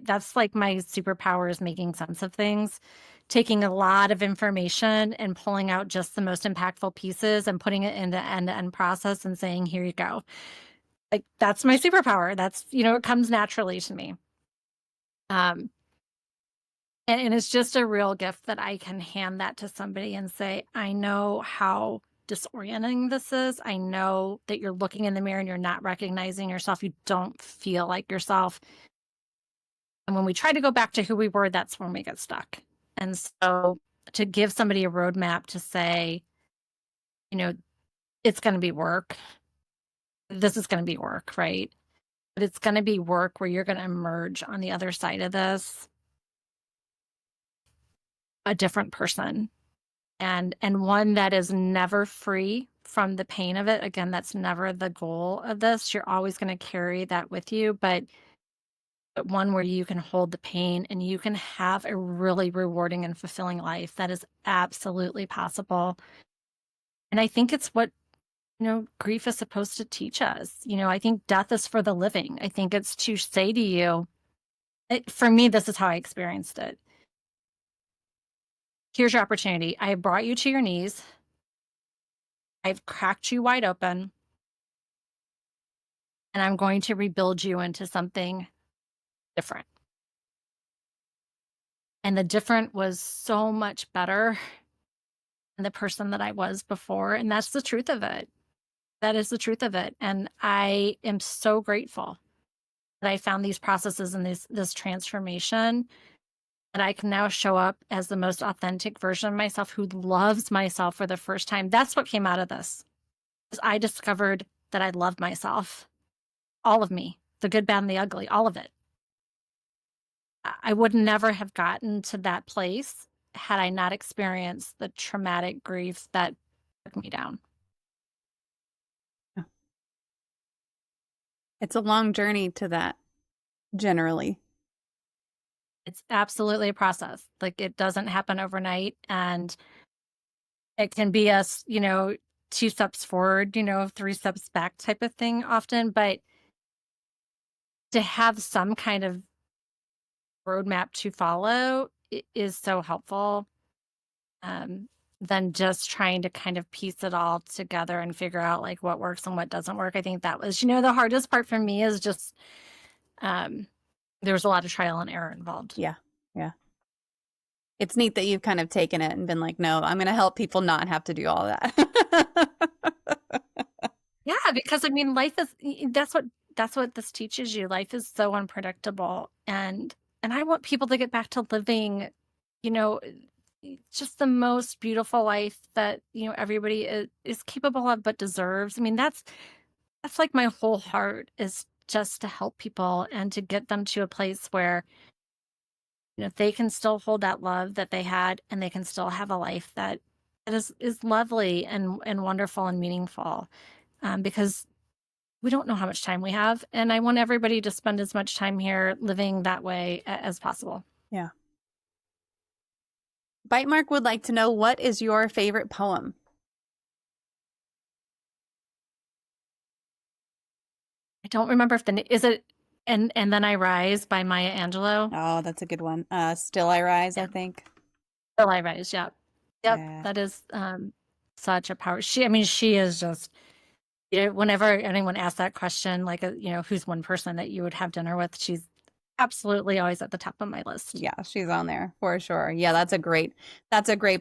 That's like my superpower, is making sense of things, taking a lot of information and pulling out just the most impactful pieces and putting it into end-to-end process and saying, here you go. Like, that's my superpower. That's, it comes naturally to me. And it's just a real gift that I can hand that to somebody and say, I know how disorienting this is. I know that you're looking in the mirror and you're not recognizing yourself. You don't feel like yourself. And when we try to go back to who we were, that's when we get stuck. And so to give somebody a roadmap to say, it's going to be work. This is going to be work, right? But it's going to be work where you're going to emerge on the other side of this a different person, and one that is never free from the pain of it. Again, that's never the goal of this. You're always going to carry that with you, but one where you can hold the pain and you can have a really rewarding and fulfilling life. That is absolutely possible. And I think it's what, grief is supposed to teach us. I think death is for the living. I think it's to say to you, for me, this is how I experienced it. Here's your opportunity. I have brought you to your knees. I've cracked you wide open. And I'm going to rebuild you into something different. And the different was so much better than the person that I was before. And that's the truth of it. That is the truth of it. And I am so grateful that I found these processes and this transformation, that I can now show up as the most authentic version of myself, who loves myself for the first time. That's what came out of this. I discovered that I love myself, all of me, the good, bad, and the ugly, all of it. I would never have gotten to that place had I not experienced the traumatic grief that took me down. It's a long journey to that, generally. It's absolutely a process. Like, it doesn't happen overnight, and it can be a, 2 steps forward, 3 steps back type of thing often. But to have some kind of roadmap to follow is so helpful, than just trying to kind of piece it all together and figure out like what works and what doesn't work. I think that was, the hardest part for me, is just, there was a lot of trial and error involved. Yeah. Yeah. It's neat that you've kind of taken it and been like, no, I'm going to help people not have to do all that. Yeah, because life is, that's what this teaches you. Life is so unpredictable. And I want people to get back to living, just the most beautiful life that, everybody is capable of, but deserves. That's like my whole heart, is just to help people and to get them to a place where, they can still hold that love that they had, and they can still have a life that is lovely and wonderful and meaningful. Because we don't know how much time we have, and I want everybody to spend as much time here living that way as possible. Yeah. Bite Mark would like to know, what is your favorite poem? I don't remember if is it And Then I Rise by Maya Angelou. Oh, that's a good one. Still I Rise, Yeah. I think. Still I Rise. Yep. Yep. Yeah. That is such a power. I mean, she is just, whenever anyone asks that question, like, who's one person that you would have dinner with, she's absolutely always at the top of my list. Yeah, she's on there for sure. Yeah, that's a great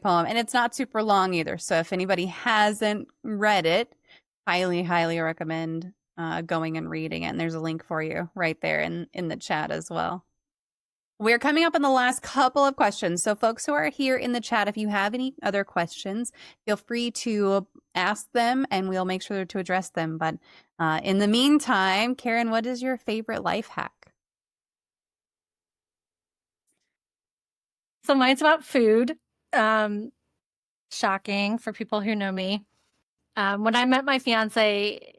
poem. And it's not super long either. So if anybody hasn't read it, highly, highly recommend going and reading it. And there's a link for you right there in the chat as well. We're coming up on the last couple of questions. So folks who are here in the chat, if you have any other questions, feel free to ask them and we'll make sure to address them. But in the meantime, Karen, what is your favorite life hack? So mine's about food. Shocking for people who know me. When I met my fiance,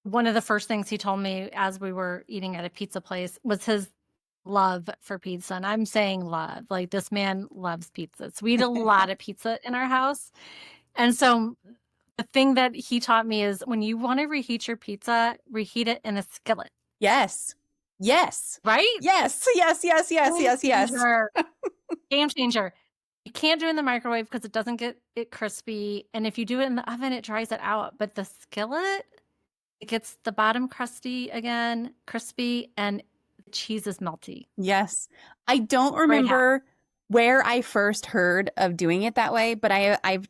one of the first things he told me as we were eating at a pizza place was his love for pizza. And I'm saying love, like this man loves pizza. So we eat a lot of pizza in our house. And so the thing that he taught me is when you want to reheat your pizza, reheat it in a skillet. Yes. Yes. Right? Yes. Yes. Yes. Yes. Yes. Yes. Game changer. You can't do it in the microwave because it doesn't get it crispy. And if you do it in the oven, it dries it out. But the skillet, it gets the bottom crusty again, crispy, and the cheese is melty. Yes. I don't remember where I first heard of doing it that way, but I've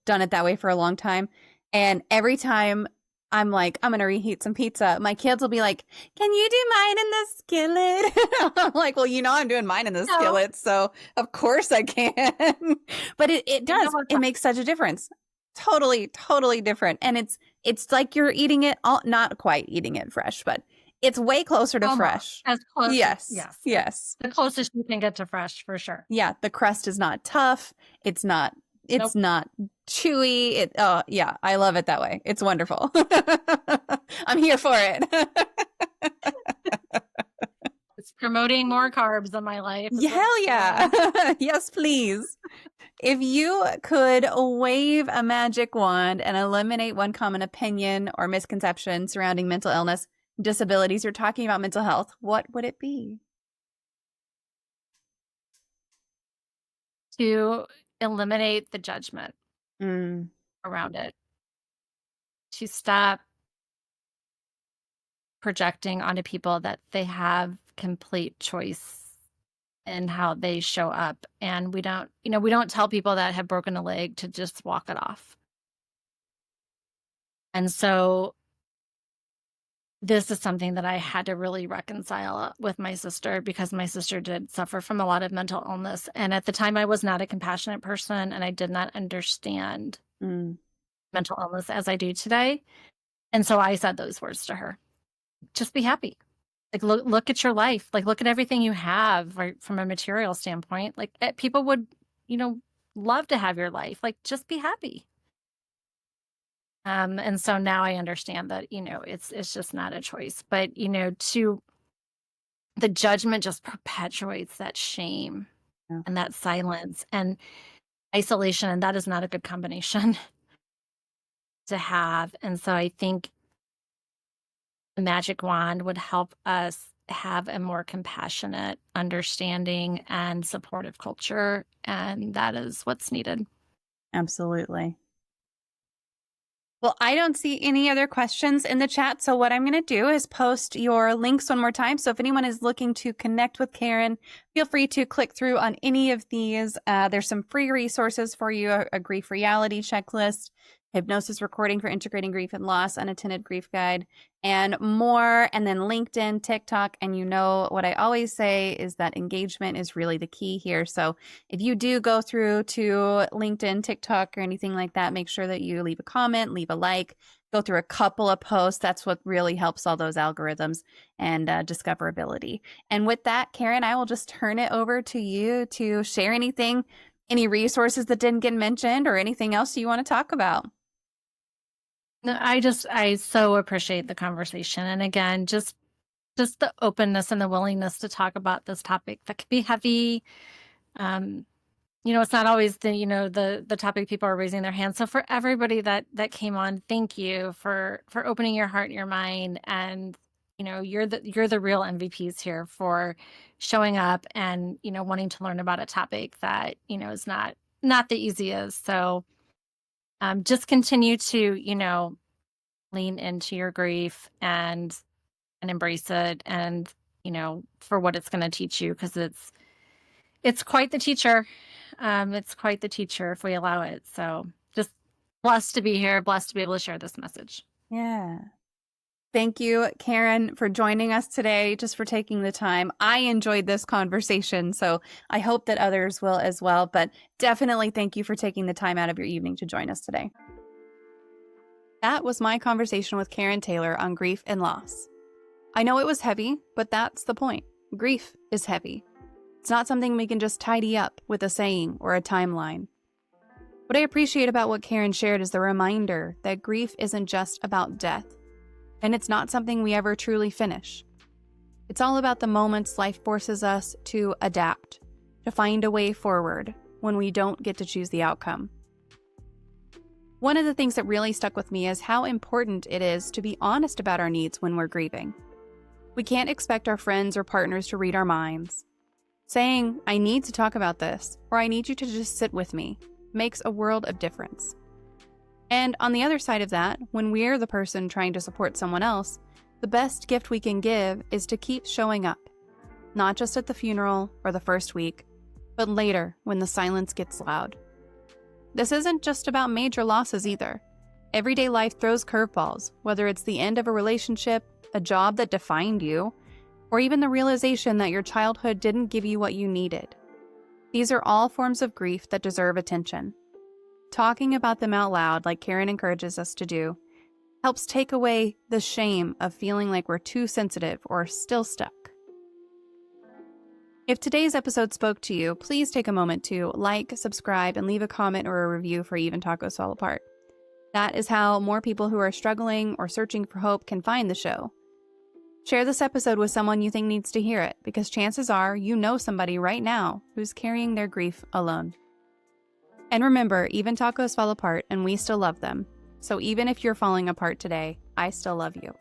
done it that way for a long time. And every time I'm like, I'm gonna reheat some pizza, my kids will be like, can you do mine in the skillet? I'm like, well, I'm doing mine in the skillet, so of course I can. But it does. It makes such a difference. Totally, totally different. And it's like you're eating it not quite eating it fresh, but it's way closer to fresh. As close. Yes. Yes. The closest you can get to fresh for sure. Yeah. The crust is not tough. It's not not chewy. Yeah, I love it that way. It's wonderful. I'm here for it. It's promoting more carbs in my life. Hell yeah. Yes, please. If you could wave a magic wand and eliminate one common opinion or misconception surrounding mental illness, disabilities, you're talking about mental health, what would it be? To eliminate the judgment around it. To stop projecting onto people that they have complete choice in how they show up. And we don't tell people that have broken a leg to just walk it off. And so this is something that I had to really reconcile with my sister because my sister did suffer from a lot of mental illness. And at the time, I was not a compassionate person and I did not understand mental illness as I do today. And so I said those words to her. Just be happy. Like, look at your life. Like, look at everything you have, right, from a material standpoint. Like, people would, love to have your life. Like, just be happy. And so now I understand that, it's just not a choice. But, the judgment just perpetuates that shame and that silence and isolation. And that is not a good combination to have. And so I think the magic wand would help us have a more compassionate, understanding, and supportive culture. And that is what's needed. Absolutely. Well, I don't see any other questions in the chat. So what I'm going to do is post your links one more time. So if anyone is looking to connect with Karen, feel free to click through on any of these. There's some free resources for you, a grief reality checklist, hypnosis recording for integrating grief and loss, unattended grief guide, and more. And then LinkedIn, TikTok. And what I always say is that engagement is really the key here. So if you do go through to LinkedIn, TikTok, or anything like that, make sure that you leave a comment, leave a like, go through a couple of posts. That's what really helps all those algorithms and discoverability. And with that, Karen, I will just turn it over to you to share any resources that didn't get mentioned or anything else you want to talk about. No, I so appreciate the conversation. And again, just the openness and the willingness to talk about this topic that can be heavy. It's not always the topic people are raising their hands. So for everybody that came on, thank you for opening your heart and your mind and, you're the real MVPs here for showing up and, wanting to learn about a topic that, is not the easiest. So just continue to, lean into your grief and embrace it and, for what it's going to teach you, because it's quite the teacher. It's quite the teacher if we allow it. So just blessed to be here, blessed to be able to share this message. Yeah. Thank you, Karen, for joining us today, just for taking the time. I enjoyed this conversation, so I hope that others will as well. But definitely thank you for taking the time out of your evening to join us today. That was my conversation with Karen Taylor on grief and loss. I know it was heavy, but that's the point. Grief is heavy. It's not something we can just tidy up with a saying or a timeline. What I appreciate about what Karen shared is the reminder that grief isn't just about death. And it's not something we ever truly finish. It's all about the moments life forces us to adapt, to find a way forward when we don't get to choose the outcome. One of the things that really stuck with me is how important it is to be honest about our needs when we're grieving. We can't expect our friends or partners to read our minds. Saying, "I need to talk about this," or "I need you to just sit with me," makes a world of difference. And on the other side of that, when we're the person trying to support someone else, the best gift we can give is to keep showing up, not just at the funeral or the first week, but later when the silence gets loud. This isn't just about major losses either. Everyday life throws curveballs, whether it's the end of a relationship, a job that defined you, or even the realization that your childhood didn't give you what you needed. These are all forms of grief that deserve attention. Talking about them out loud, like Karen encourages us to do, helps take away the shame of feeling like we're too sensitive or still stuck. If today's episode spoke to you, please take a moment to like, subscribe, and leave a comment or a review for Even Tacos Fall Apart. That is how more people who are struggling or searching for hope can find the show. Share this episode with someone you think needs to hear it, because chances are you know somebody right now who's carrying their grief alone. And remember, even tacos fall apart and we still love them. So even if you're falling apart today, I still love you.